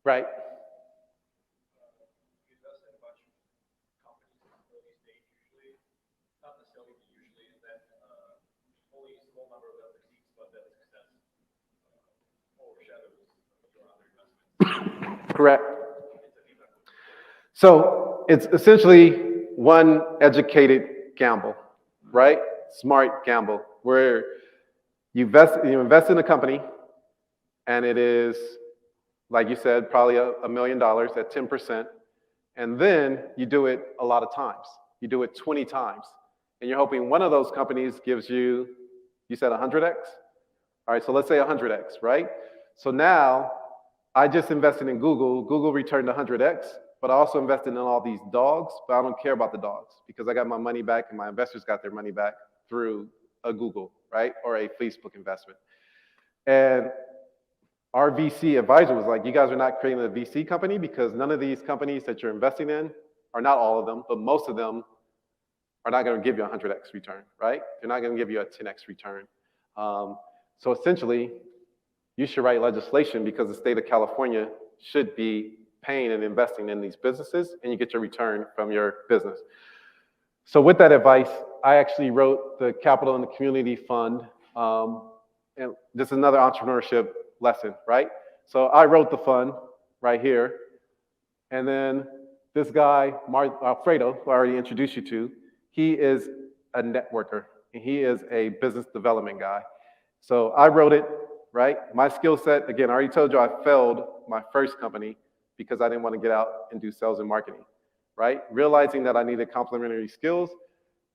C: Right. Correct. So it's essentially one educated gamble, right? Smart gamble, where you invest in a company, and it is, like you said, probably $1 million at 10%, and then you do it a lot of times. You do it 20 times, and you're hoping one of those companies gives you said 100x? All right, so let's say 100x, right? So now, I just invested in Google. Google returned 100x, but I also invested in all these dogs, but I don't care about the dogs because I got my money back and my investors got their money back through a Google, right? Or a Facebook investment. And our VC advisor was like, you guys are not creating a VC company because none of these companies that you're investing in, or not all of them, but most of them are not going to give you a 100x return, right? They're not going to give you a 10x return. So essentially, you should write legislation because the state of California should be paying and investing in these businesses, and you get your return from your business. So with that advice, I actually wrote the Capital and the Community Fund. And this is another entrepreneurship lesson, right? So I wrote the fund right here. And then this guy, Alfredo, who I already introduced you to, he is a networker, and he is a business development guy. So I wrote it, right? My skill set, again, I already told you I failed my first company because I didn't want to get out and do sales and marketing, right? Realizing that I needed complementary skills,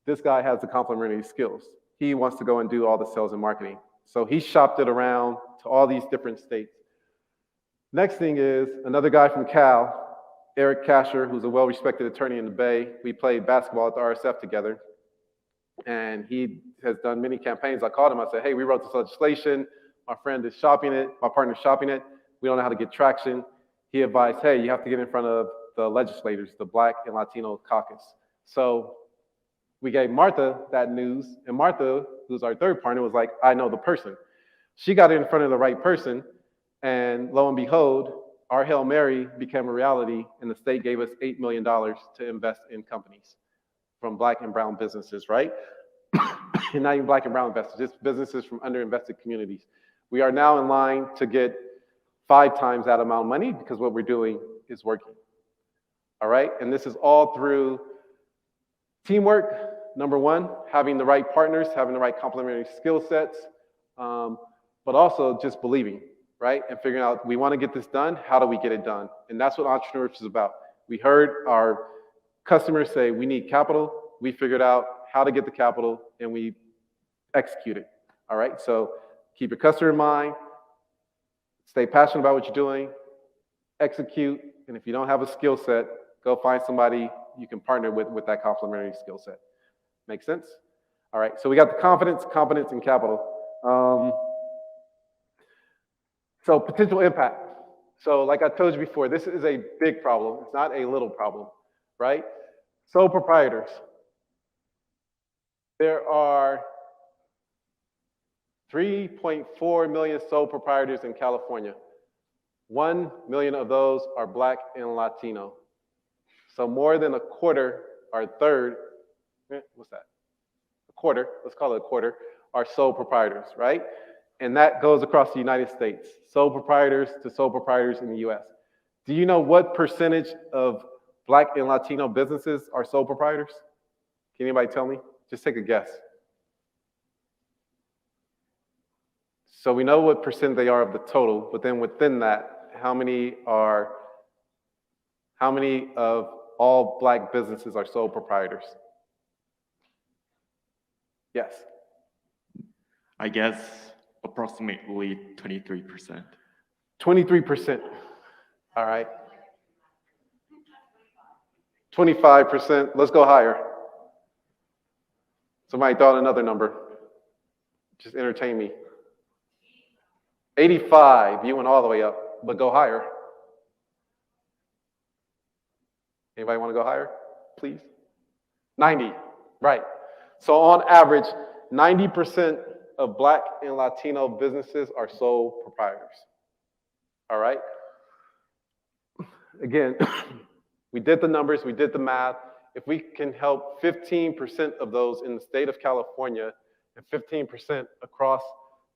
C: this guy has the complementary skills. He wants to go and do all the sales and marketing. So he shopped it around to all these different states. Next thing is another guy from Cal, Eric Kasher, who's a well-respected attorney in the Bay. We played basketball at the RSF together. And he has done many campaigns. I called him, I said, hey, we wrote this legislation. My friend is shopping it. My partner's shopping it. We don't know how to get traction. He advised, hey, you have to get in front of the legislators, the Black and Latino caucus. So we gave Martha that news. And Martha, who's our third partner, was like, I know the person. She got in front of the right person. And lo and behold, our Hail Mary became a reality. And the state gave us $8 million to invest in companies from Black and brown businesses, right? And not even Black and brown investors, just businesses from underinvested communities. We are now in line to get 5 times that amount of money because what we're doing is working. All right, and this is all through teamwork, number one, having the right partners, having the right complementary skill sets, but also just believing, right? And figuring out, we want to get this done, how do we get it done? And that's what entrepreneurship is about. We heard our customers say, we need capital, we figured out how to get the capital, and we execute it. All right, so keep your customer in mind, stay passionate about what you're doing, execute, and if you don't have a skill set, go find somebody you can partner with that complementary skill set. Make sense? All right, so we got the confidence, competence, and capital. So potential impact. So like I told you before, this is a big problem. It's not a little problem, right? Sole proprietors. There are 3.4 million sole proprietors in California. 1 million of those are Black and Latino. So more than a quarter or a third, what's that? A quarter, let's call it a quarter, are sole proprietors, right? And that goes across the United States. Sole proprietors to sole proprietors in the US. Do you know what percentage of Black and Latino businesses are sole proprietors? Can anybody tell me? Just take a guess. So we know what percent they are of the total, but then within that, how many of all Black businesses are sole proprietors? Yes.
J: I guess approximately 23%.
C: 23%. All right. 25%. Let's go higher. Somebody throw out another number. Just entertain me. 85. You went all the way up, but go higher. Anybody want to go higher, please? 90. Right. So on average, 90% of Black and Latino businesses are sole proprietors. All right? Again, we did the numbers, we did the math. If we can help 15% of those in the state of California and 15% across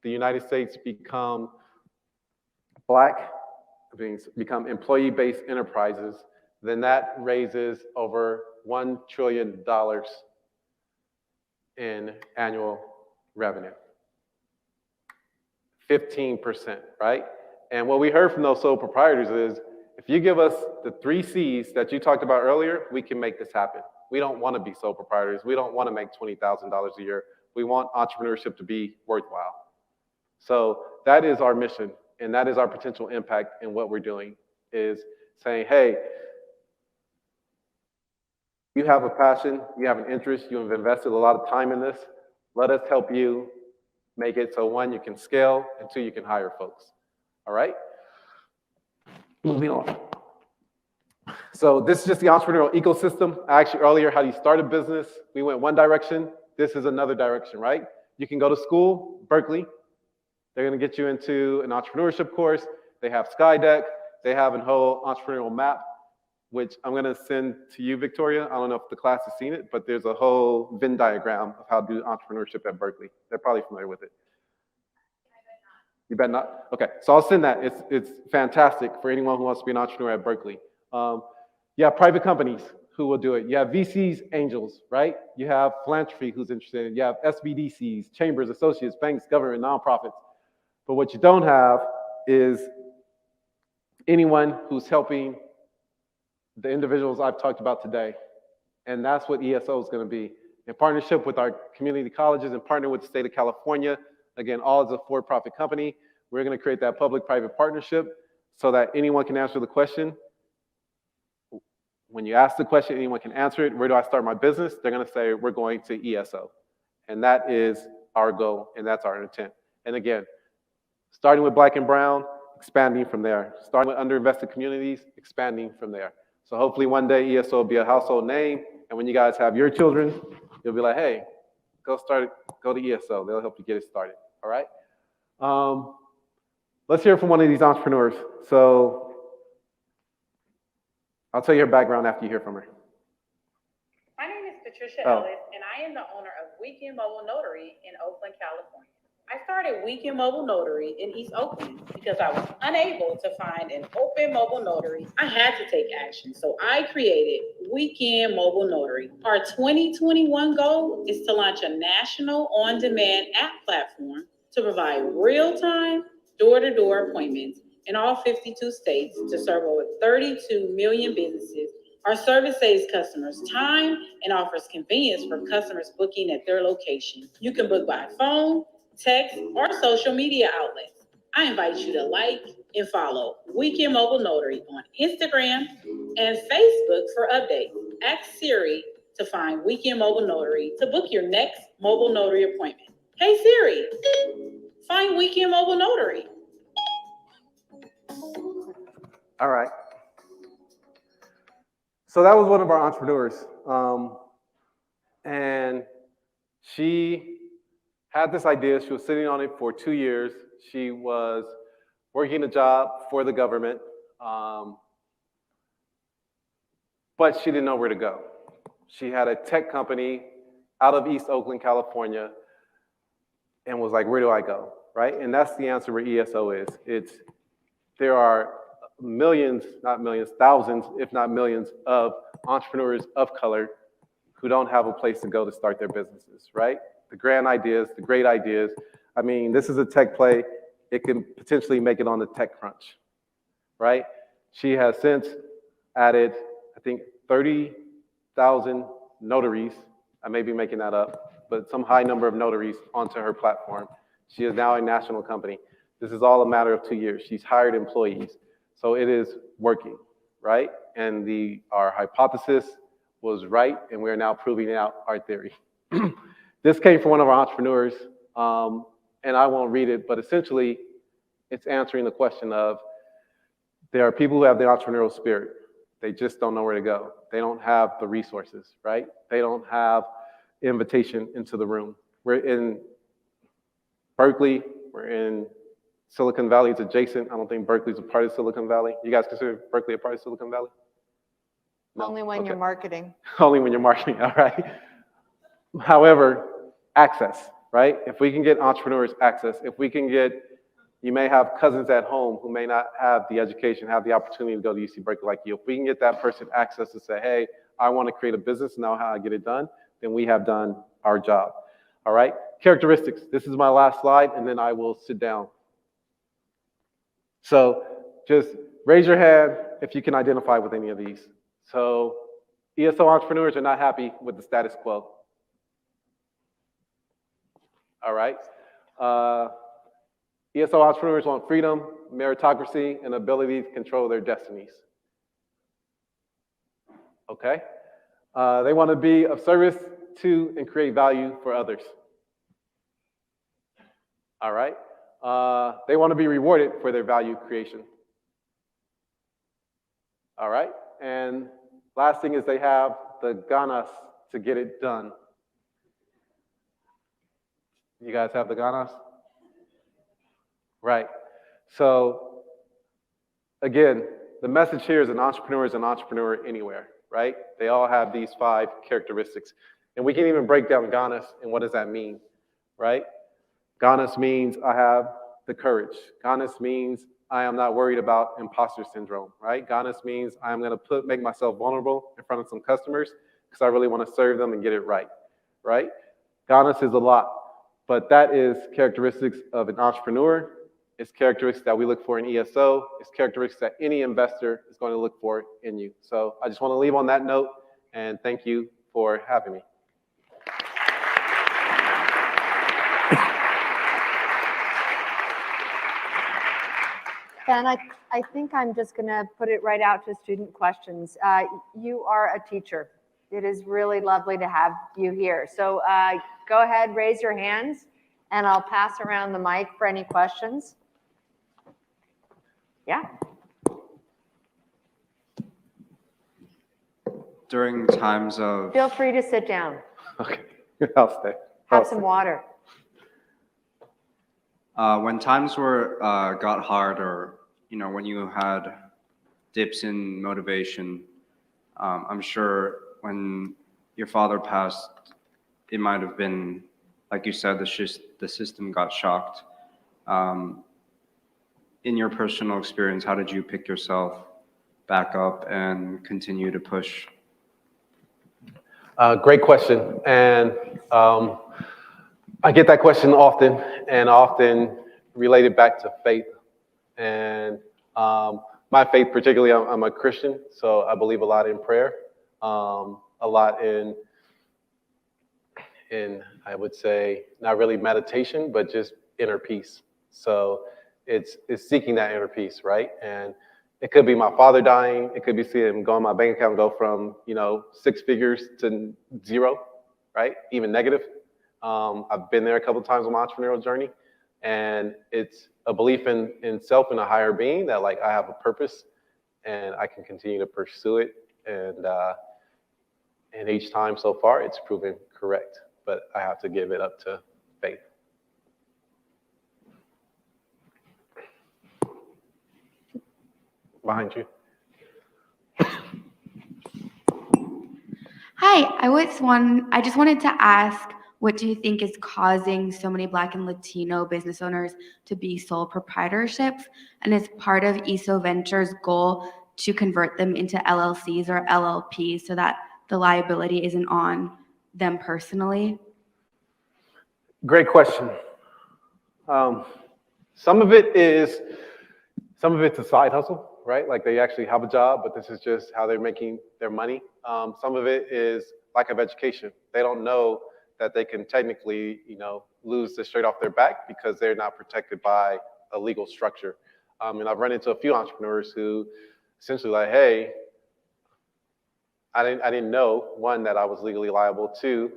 C: the United States become become employee-based enterprises, then that raises over $1 trillion in annual revenue. 15%, right? And what we heard from those sole proprietors is, if you give us the 3 C's that you talked about earlier, we can make this happen. We don't want to be sole proprietors. We don't want to make $20,000 a year. We want entrepreneurship to be worthwhile. So that is our mission, and that is our potential impact in what we're doing, is saying, hey, you have a passion, you have an interest, you have invested a lot of time in this. Let us help you make it so 1, you can scale, and 2, you can hire folks. All right? Moving on. So this is just the entrepreneurial ecosystem. I asked you earlier, how do you start a business? We went one direction. This is another direction, right? You can go to school, Berkeley. They're going to get you into an entrepreneurship course. They have Skydeck. They have a whole entrepreneurial map, which I'm going to send to you, Victoria. I don't know if the class has seen it, but there's a whole Venn diagram of how to do entrepreneurship at Berkeley. They're probably familiar with it. You bet not? Okay, so I'll send that. It's fantastic for anyone who wants to be an entrepreneur at Berkeley. You have private companies who will do it. You have VCs, angels, right? You have philanthropy who's interested in it. You have SBDCs, chambers, associates, banks, government, nonprofits. But what you don't have is anyone who's helping the individuals I've talked about today. And that's what ESO is going to be. In partnership with our community colleges and partner with the state of California, again, all as a for-profit company, we're going to create that public-private partnership so that anyone can answer the question. When you ask the question, anyone can answer it. Where do I start my business? They're going to say, we're going to ESO. And that is our goal, and that's our intent. And again, starting with Black and Brown, expanding from there. Starting with underinvested communities, expanding from there. So hopefully one day ESO will be a household name, and when you guys have your children, you'll be like, hey, go to ESO. They'll help you get it started. All right? Let's hear from one of these entrepreneurs. So I'll tell you her background after you hear from her.
K: My name is Patricia Ellis, and I am the owner of Weekend Mobile Notary in Oakland, California. I started Weekend Mobile Notary in East Oakland because I was unable to find an open mobile notary. I had to take action, so I created Weekend Mobile Notary. Our 2021 goal is to launch a national on-demand app platform to provide real-time, door-to-door appointments in all 52 states to serve over 32 million businesses Our service saves customers time and offers convenience for customers booking at their location. You can book by phone, text, or social media outlets. I invite you to like and follow Weekend Mobile Notary on Instagram and Facebook for updates. Ask Siri to find Weekend Mobile Notary to book your next mobile notary appointment. Hey Siri, find Weekend Mobile Notary.
C: All right. So that was one of our entrepreneurs. And she had this idea. She was sitting on it for 2 years. She was working a job for the government, but she didn't know where to go. She had a tech company out of East Oakland, California, and was like, where do I go, right? And that's the answer where ESO is. There are millions, not millions, thousands, if not millions of entrepreneurs of color who don't have a place to go to start their businesses, right? The grand ideas, the great ideas. I mean, this is a tech play. It can potentially make it on the TechCrunch, right? She has since added, I think, 30,000 notaries. I may be making that up, but some high number of notaries onto her platform. She is now a national company. This is all a matter of 2 years. She's hired employees. So it is working, right? And our hypothesis was right, and we are now proving out our theory. This came from one of our entrepreneurs, and I won't read it, but essentially it's answering the question of there are people who have the entrepreneurial spirit. They just don't know where to go. They don't have the resources, right? They don't have invitation into the room. We're in Berkeley, we're in Silicon Valley. It's adjacent. I don't think Berkeley's a part of Silicon Valley. You guys consider Berkeley a part of Silicon Valley? No?
A: Only when you're marketing.
C: Only when you're marketing, all right. However, access, right? If we can get entrepreneurs access, if we can get, you may have cousins at home who may not have the education, have the opportunity to go to UC Berkeley like you. If we can get that person access to say, hey, I want to create a business, know how I get it done, then we have done our job, all right? Characteristics. This is my last slide, and then I will sit down. So just raise your hand if you can identify with any of these. So ESO entrepreneurs are not happy with the status quo. All right. ESO entrepreneurs want freedom, meritocracy, and ability to control their destinies. Okay. They want to be of service to and create value for others. All right. They want to be rewarded for their value creation. All right. And last thing is they have the ganas to get it done. You guys have the ganas? Right. So again, the message here is an entrepreneur is an entrepreneur anywhere, right? They all have these 5 characteristics. And we can even break down ganas and what does that mean, right? Ganas means I have the courage. Ganas means I am not worried about imposter syndrome, right? Ganas means I'm going to make myself vulnerable in front of some customers because I really want to serve them and get it right, right? Ganas is a lot, but that is characteristics of an entrepreneur. It's characteristics that we look for in ESO. It's characteristics that any investor is going to look for in you. So I just want to leave on that note, and thank you for having me.
A: Ben, I think I'm just going to put it right out to student questions. You are a teacher. It is really lovely to have you here. So go ahead, raise your hands, and I'll pass around the mic for any questions. Yeah.
G: During times of...
A: Feel free to sit down.
C: Okay, I'll stay.
A: Have some water.
G: When times got hard, or when you had dips in motivation, I'm sure when your father passed, it might have been, like you said, the system got shocked. In your personal experience, how did you pick yourself back up and continue to push?
C: Great question, and I get that question often, and often related back to faith. And my faith, particularly, I'm a Christian, so I believe a lot in prayer, a lot in I would say not really meditation, but just inner peace. So it's seeking that inner peace, right? And it could be my father dying. It could be seeing him go in my bank account, go from 6 figures to 0, right? Even negative. I've been there a couple of times on my entrepreneurial journey, and it's a belief in self and a higher being that like I have a purpose and I can continue to pursue it. And each time so far, it's proven correct, but I have to give it up to faith. Behind you.
L: Hi, I just wanted to ask, what do you think is causing so many Black and Latino business owners to be sole proprietorships? And is part of ESO Ventures' goal to convert them into LLCs or LLPs so that the liability isn't on them personally?
C: Great question. Some of it's a side hustle, right? Like they actually have a job, but this is just how they're making their money. Some of it is lack of education. They don't know that they can technically, lose this straight off their back because they're not protected by a legal structure. And I've run into a few entrepreneurs who essentially like, hey, I didn't know, one, that I was legally liable. Two,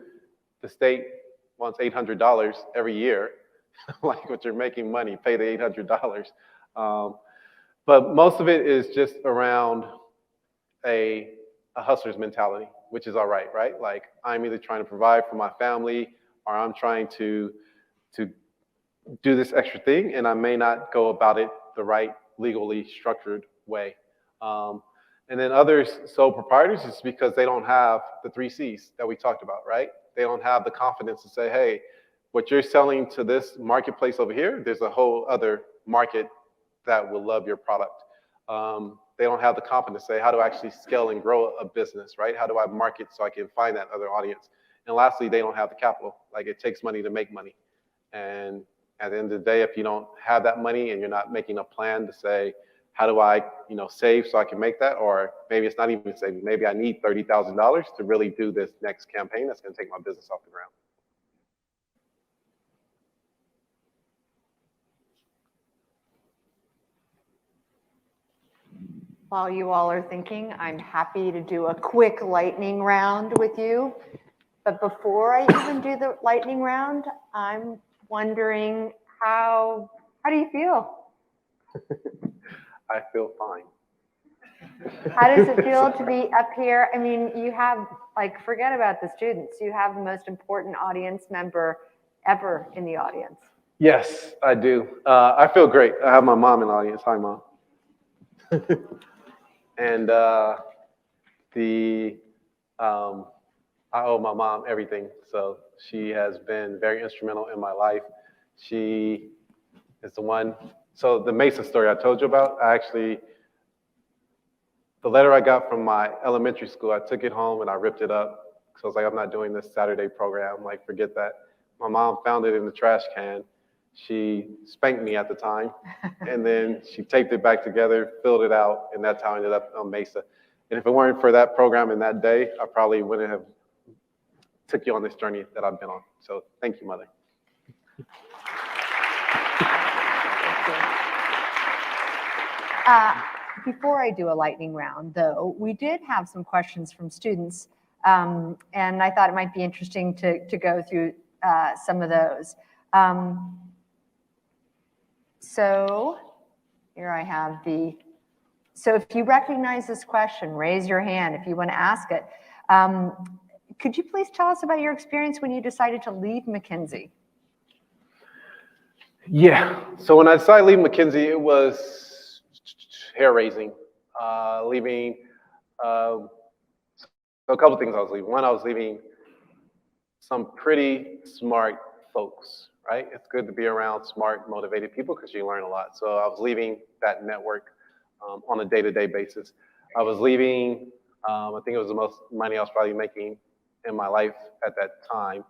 C: the state wants $800 every year. Like what you're making money, pay the $800. But most of it is just around a hustler's mentality, which is all right, right? Like I'm either trying to provide for my family or I'm trying to do this extra thing, and I may not go about it the right legally structured way. And then others, sole proprietors, is because they don't have the 3 C's that we talked about, right? They don't have the confidence to say, hey, what you're selling to this marketplace over here, there's a whole other market that will love your product. They don't have the confidence to say, how do I actually scale and grow a business, right? How do I market so I can find that other audience? And lastly, they don't have the capital. Like it takes money to make money. And at the end of the day, if you don't have that money and you're not making a plan to say, how do I, save so I can make that? Or maybe it's not even saving. Maybe I need $30,000 to really do this next campaign that's going to take my business off the ground.
A: While you all are thinking, I'm happy to do a quick lightning round with you. But before I even do the lightning round, I'm wondering how do you feel?
C: I feel fine.
A: How does it feel to be up here? I mean, you have, forget about the students. You have the most important audience member ever in the audience.
C: Yes, I do. I feel great. I have my mom in the audience. Hi, Mom. And I owe my mom everything. So she has been very instrumental in my life. She is the one. So the Mesa story I told you about, the letter I got from my elementary school, I took it home and I ripped it up. So I was like, I'm not doing this Saturday program. Like, forget that. My mom found it in the trash can. She spanked me at the time, and then she taped it back together, filled it out, and that's how I ended up on Mesa. And if it weren't for that program in that day, I probably wouldn't have took you on this journey that I've been on. So thank you, Mother.
A: Before I do a lightning round, though, we did have some questions from students, and I thought it might be interesting to go through some of those. So here I have so if you recognize this question, raise your hand if you want to ask it. Could you please tell us about your experience when you decided to leave McKinsey?
C: Yeah, so when I decided to leave McKinsey, it was hair-raising. Leaving, so a couple things I was leaving. One, I was leaving some pretty smart folks, right? It's good to be around smart, motivated people because you learn a lot. So I was leaving that network on a day-to-day basis. I was leaving, I think it was the most money I was probably making in my life at that time.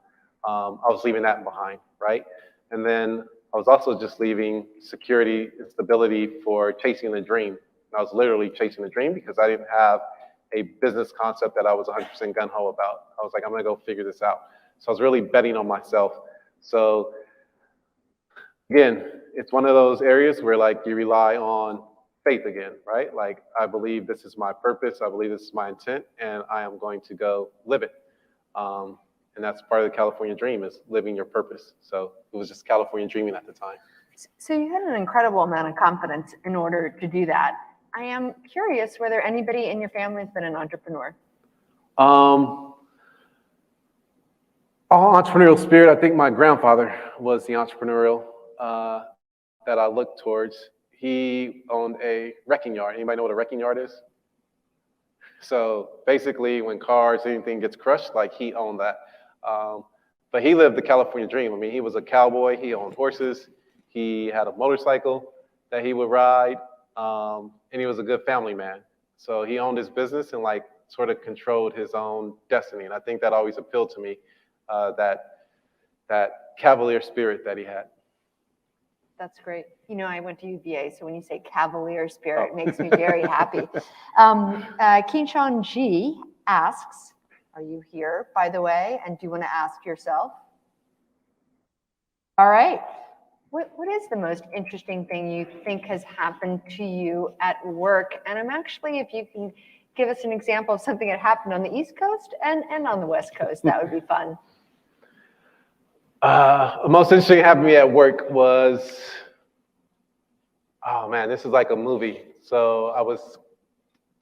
C: I was leaving that behind, right? And then I was also just leaving security and stability for chasing a dream. And I was literally chasing a dream because I didn't have a business concept that I was 100% gung-ho about. I was like, I'm gonna go figure this out. So I was really betting on myself. So again, it's one of those areas where like you rely on faith again, right? Like, I believe this is my purpose. I believe this is my intent, and I am going to go live it. And that's part of the California dream, is living your purpose. So it was just California dreaming at the time.
A: So you had an incredible amount of confidence in order to do that. I am curious whether anybody in your family has been an entrepreneur.
C: All entrepreneurial spirit, I think my grandfather was the entrepreneurial that I looked towards. He owned a wrecking yard. Anybody know what a wrecking yard is? So basically when cars, anything gets crushed, like he owned that. But he lived the California dream. I mean, he was a cowboy. He owned horses. He had a motorcycle that he would ride. And he was a good family man. So he owned his business and like sort of controlled his own destiny. And I think that always appealed to me, that cavalier spirit that he had.
A: That's great. You know, I went to UVA, so when you say cavalier spirit, it makes me very happy. Kinshan G asks, are you here, by the way? And do you want to ask yourself? All right. What is the most interesting thing you think has happened to you at work? And I'm actually, if you can give us an example of something that happened on the East Coast and on the West Coast, that would be fun.
C: The most interesting happened to me at work was, oh man, this is like a movie. So I was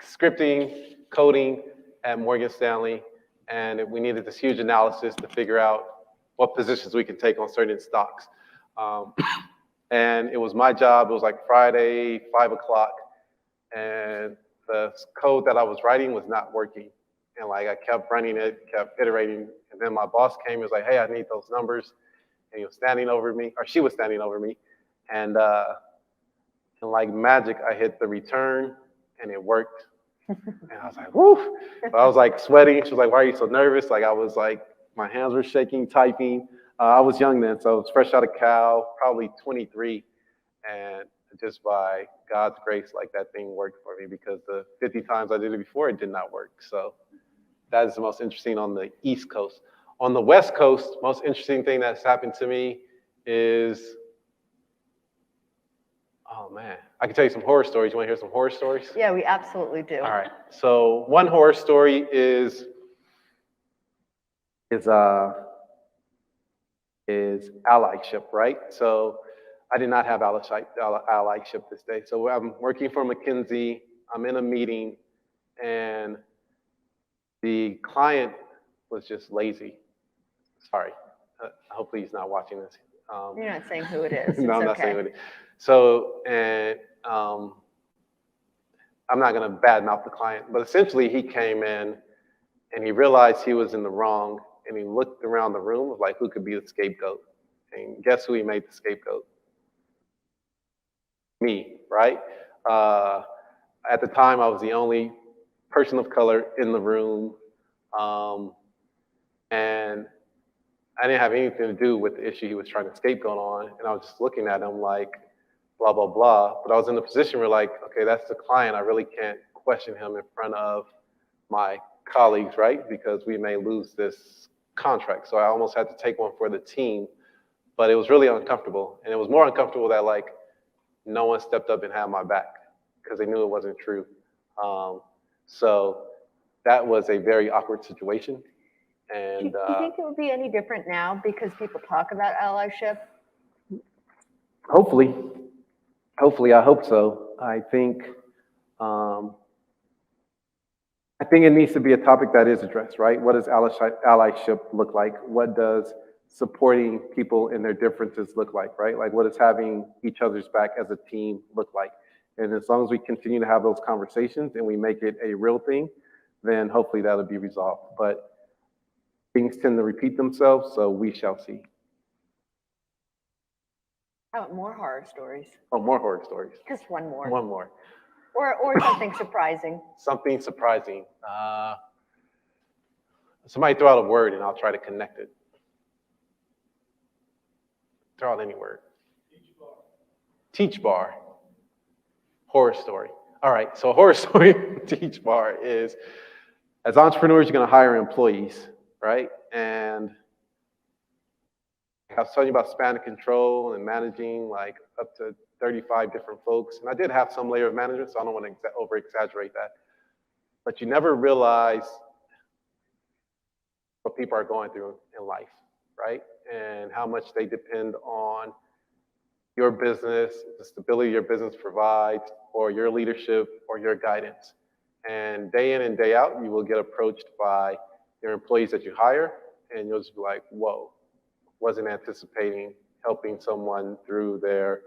C: scripting, coding at Morgan Stanley, and we needed this huge analysis to figure out what positions we could take on certain stocks. And it was my job. It was like Friday, 5 o'clock, and the code that I was writing was not working. And like I kept running it, kept iterating, and then my boss came and was like, hey, I need those numbers. And he was standing over me, or she was standing over me. And like magic, I hit the return and it worked. And I was like, woo. But I was like sweating. She was like, why are you so nervous? Like I was like, my hands were shaking, typing. I was young then, so I was fresh out of Cal, probably 23. And just by God's grace, like that thing worked for me, because the 50 times I did it before, it did not work. So that is the most interesting on the East Coast. On the West Coast, most interesting thing that's happened to me is, oh man, I can tell you some horror stories. You want to hear some horror stories?
A: Yeah, we absolutely do.
C: All right. So one horror story is allyship, right? So I did not have allyship this day. So I'm working for McKinsey. I'm in a meeting, and the client was just lazy. Sorry. Hopefully he's not watching this.
A: You're not saying who it is.
C: No, I'm not
A: okay.
C: saying who it is. So, and I'm not going to badmouth the client, but essentially he came in and he realized he was in the wrong, and he looked around the room of like, who could be the scapegoat? And guess who he made the scapegoat? Me, right? At the time, I was the only person of color in the room, and I didn't have anything to do with the issue he was trying to scapegoat on, and I was just looking at him like, blah, blah, blah. But I was in a position where like, okay, that's the client. I really can't question him in front of my colleagues, right? Because we may lose this contract. So I almost had to take one for the team, but it was really uncomfortable. And it was more uncomfortable that like, no one stepped up and had my back because they knew it wasn't true. So that was a very awkward situation. And
A: do you think it would be any different now because people talk about allyship?
C: Hopefully, I hope so. I think it needs to be a topic that is addressed, right? What does allyship look like? What does supporting people in their differences look like, right? Like, what does having each other's back as a team look like? And as long as we continue to have those conversations and we make it a real thing, then hopefully that'll be resolved. But things tend to repeat themselves, so we shall see.
A: How about more horror stories?
C: Oh, more horror stories.
A: Just one more.
C: One more.
A: Or something surprising.
C: Something surprising. Somebody throw out a word and I'll try to connect it. Throw out any word. Teach bar. Horror story. All right, so a horror story to each bar is, as entrepreneurs, you're gonna hire employees, right? And I was telling you about span of control and managing like up to 35 different folks. And I did have some layer of management, so I don't want to over exaggerate that. But you never realize what people are going through in life, right? And how much they depend on your business, the stability your business provides, or your leadership, or your guidance. And day in and day out, you will get approached by your employees that you hire, and you'll just be like, whoa, wasn't anticipating helping someone through their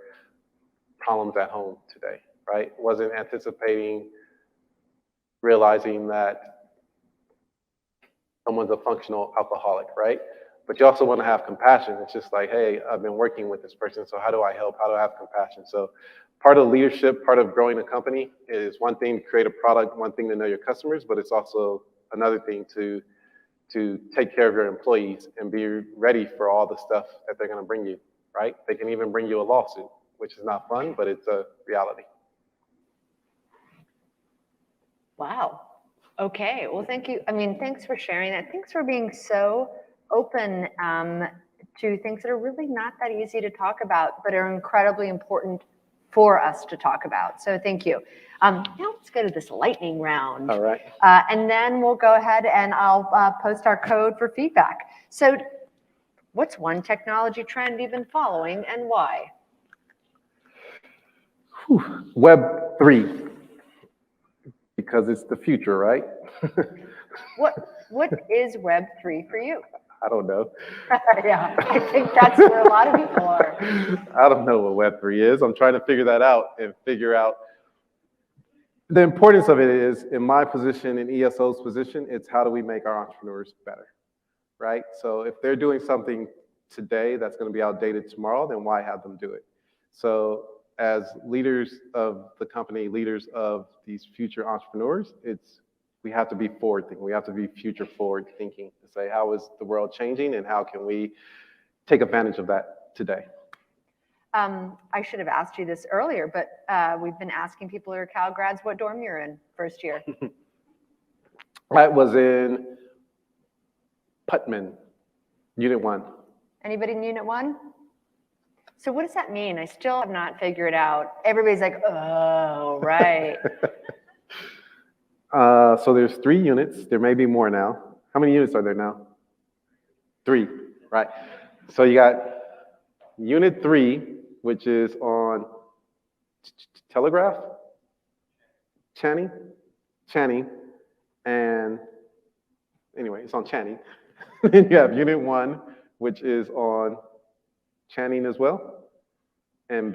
C: problems at home today, right? Wasn't anticipating realizing that someone's a functional alcoholic, right? But you also want to have compassion. It's just like, hey, I've been working with this person, so how do I help? How do I have compassion? So part of leadership, part of growing a company is one thing to create a product, one thing to know your customers, but it's also another thing to take care of your employees and be ready for all the stuff that they're going to bring you, right? They can even bring you a lawsuit, which is not fun, but it's a reality.
A: Wow. Okay. Well, thank you. I mean, thanks for sharing that. Thanks for being so open to things that are really not that easy to talk about, but are incredibly important for us to talk about. So thank you. Now let's go to this lightning round.
C: All right.
A: And then we'll go ahead and I'll post our code for feedback. So what's one technology trend you've been following and why?
C: Web 3, because it's the future, right?
A: What is Web 3 for you?
C: I don't know.
A: Yeah, I think that's where a lot of people are.
C: I don't know what Web 3 is. I'm trying to figure that out and figure out. The importance of it is, in my position, in ESO's position, it's how do we make our entrepreneurs better, right? So if they're doing something today that's going to be outdated tomorrow, then why have them do it? So as leaders of the company, leaders of these future entrepreneurs, we have to be forward thinking. We have to be future forward thinking to say, how is the world changing and how can we take advantage of that today?
A: I should have asked you this earlier, but we've been asking people who are Cal grads what dorm you're in first year.
C: I was in Putman, Unit 1.
A: Anybody in Unit 1? So what does that mean? I still have not figured out. Everybody's like, oh, right.
C: So there's 3 units. There may be more now. How many units are there now? 3, right? So you got Unit 3, which is on Telegraph, Channing, and anyway, it's on Channing. Then you have Unit 1, which is on Channing as well, and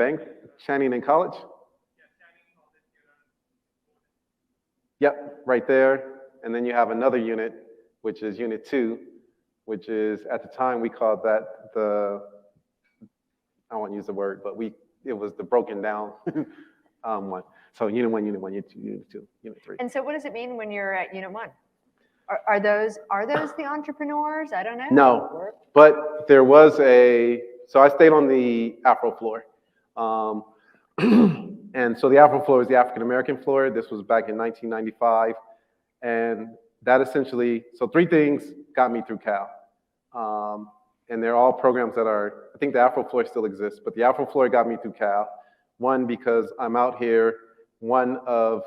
C: Channing and College. Yep, right there. And then you have another unit, which is Unit 2, which is, at the time, we called that I won't use the word, but it was the broken down one. So Unit 1, Unit 1, Unit 2, Unit 2, Unit 3.
A: And so what does it mean when you're at Unit 1? Are those the entrepreneurs? I don't know.
C: No, but there was so I stayed on the Afro floor. And so the Afro floor is the African-American floor. This was back in 1995. And that essentially, so 3 things got me through Cal. And they're all programs that I think the Afro floor still exists, but the Afro floor got me through Cal. 1, because I'm out here, 1 of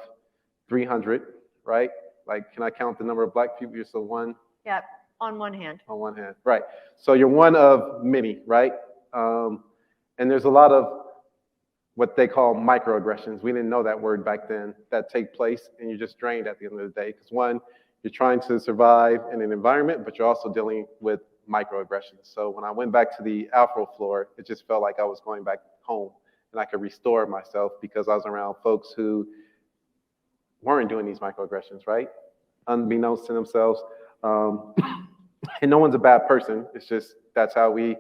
C: 300, right? Like, can I count the number of Black people? You're still 1?
A: Yeah, on one hand.
C: On one hand, right. So you're 1 of many, right? And there's a lot of what they call microaggressions. We didn't know that word back then, that take place, and you're just drained at the end of the day. Because 1, you're trying to survive in an environment, but you're also dealing with microaggressions. So when I went back to the Afro floor, it just felt like I was going back home, and I could restore myself because I was around folks who weren't doing these microaggressions, right? Unbeknownst to themselves. And no one's a bad person. It's just that's how we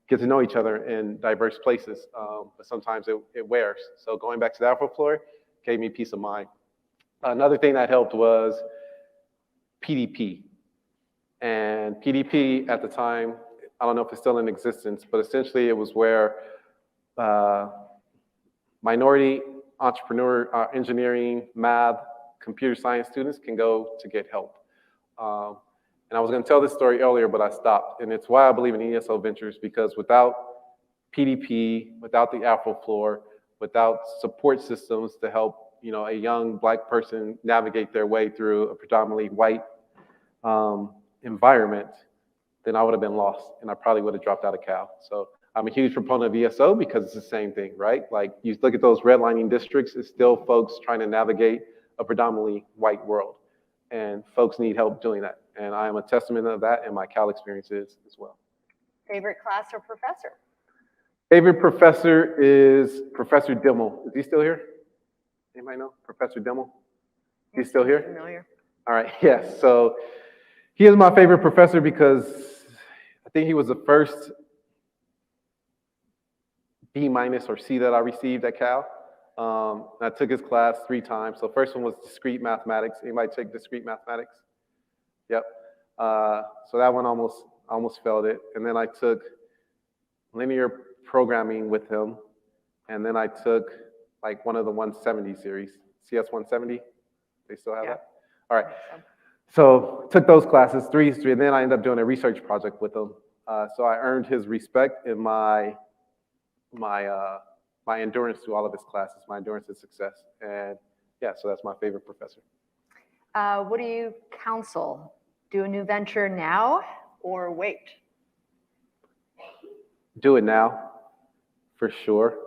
C: get to know each other in diverse places. But sometimes it wears. So going back to the Afro floor gave me peace of mind. Another thing that helped was PDP. And PDP at the time, I don't know if it's still in existence, but essentially it was where minority engineering, math, computer science students can go to get help. And I was going to tell this story earlier, but I stopped. And it's why I believe in ESO Ventures, because without PDP, without the AfroFloor, without support systems to help, you know, a young Black person navigate their way through a predominantly white environment, then I would have been lost, and I probably would have dropped out of Cal. So I'm a huge proponent of ESO because it's the same thing, right? Like, you look at those redlining districts, it's still folks trying to navigate a predominantly white world, and folks need help doing that. And I am a testament of that, and my Cal experience is as well.
A: Favorite class or professor?
C: Favorite professor is Professor Dimmel. Is he still here? Anybody know Professor Dimmel? He's still here?
A: Familiar.
C: All right, yes. So he is my favorite professor because I think he was the first B- or C that I received at Cal. I took his class 3 times. So first one was discrete mathematics. Anybody take discrete mathematics? Yep. So that one almost failed it. And then I took linear programming with him. And then I took like one of the 170 series, CS 170. They still have that? All right. So took those classes, 3, and then I ended up doing a research project with him. So I earned his respect in my endurance through all of his classes, my endurance and success. And yeah, so that's my favorite professor.
A: What do you counsel? Do a new venture now or wait?
C: Do it now, for sure.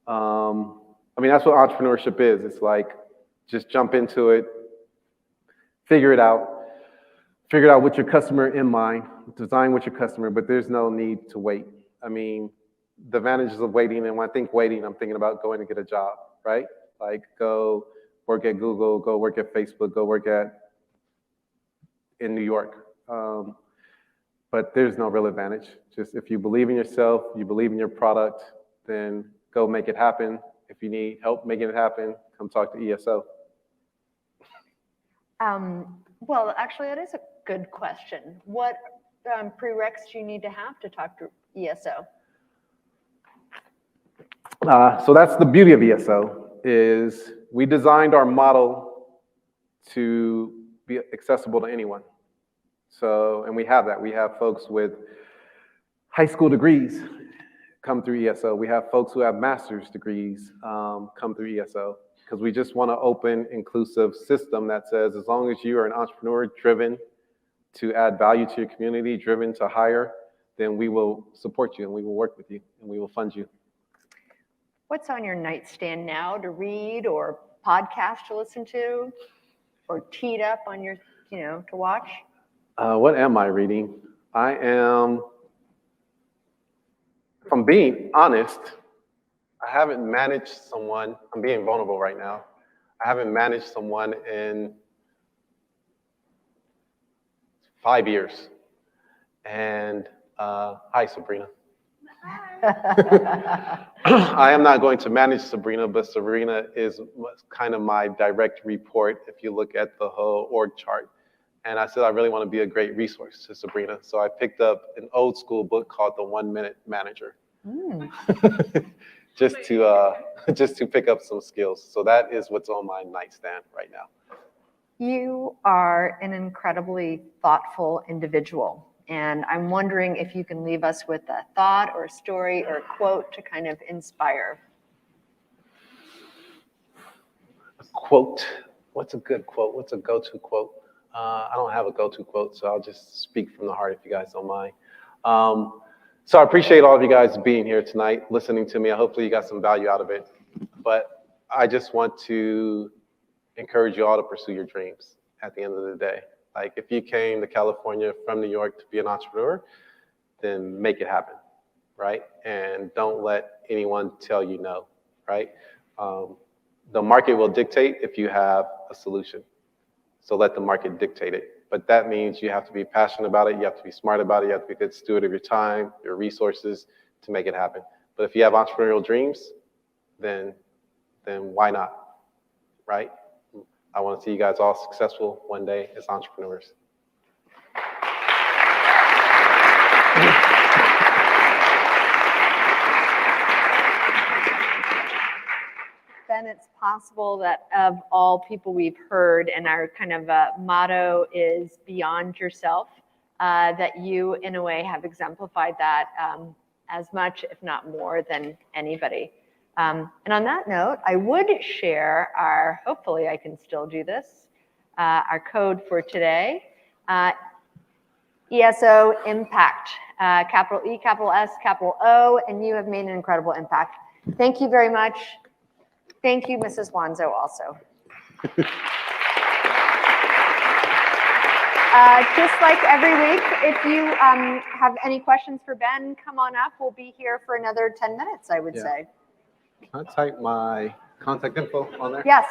C: I mean, that's what entrepreneurship is. It's like, just jump into it, figure it out with your customer in mind, design with your customer, but there's no need to wait. I mean, the advantages of waiting, and when I think waiting, I'm thinking about going to get a job, right? Like, go work at Google, go work at Facebook, go work in New York. But there's no real advantage. Just if you believe in yourself, you believe in your product, then go make it happen. If you need help making it happen, come talk to ESO.
A: Well, actually, that is a good question. What prereqs do you need to have to talk to ESO?
C: So that's the beauty of ESO, is we designed our model to be accessible to anyone. So, and we have that. We have folks with high school degrees come through ESO. We have folks who have master's degrees come through ESO, because we just want an open, inclusive system that says, as long as you are an entrepreneur driven to add value to your community, driven to hire, then we will support you and we will work with you and we will fund you.
A: What's on your nightstand now to read, or podcast to listen to, or teed up on your, to watch?
C: What am I reading? If I'm being honest, I haven't managed someone. I'm being vulnerable right now. I haven't managed someone in 5 years. And hi, Sabrina. I am not going to manage Sabrina, but Sabrina is kind of my direct report if you look at the whole org chart. And I said I really want to be a great resource to Sabrina. So I picked up an old school book called The 1 Minute Manager. just to pick up some skills. So that is what's on my nightstand right now.
A: You are an incredibly thoughtful individual. And I'm wondering if you can leave us with a thought or a story or a quote to kind of inspire.
C: A quote. What's a good quote? What's a go-to quote? I don't have a go-to quote, so I'll just speak from the heart if you guys don't mind. So I appreciate all of you guys being here tonight, listening to me. Hopefully you got some value out of it. But I just want to encourage you all to pursue your dreams at the end of the day. Like, if you came to California from New York to be an entrepreneur, then make it happen, right? And don't let anyone tell you no, right? The market will dictate if you have a solution. So let the market dictate it. But that means you have to be passionate about it. You have to be smart about it. You have to be a good steward of your time, your resources to make it happen. But if you have entrepreneurial dreams, then why not, right? I want to see you guys all successful one day as entrepreneurs.
A: Ben, Ben, it's possible that of all people we've heard, and our kind of motto is beyond yourself, that you, in a way, have exemplified that as much, if not more, than anybody. And on that note, I would share our, hopefully I can still do this, our code for today. ESO Impact, capital E, capital S, capital O, and you have made an incredible impact. Thank you very much. Thank you, Mrs. Wanzo, also. Just like every week, if you have any questions for Ben, come on up. We'll be here for another 10 minutes, I would say.
C: Can I type my contact info on there?
A: Yes.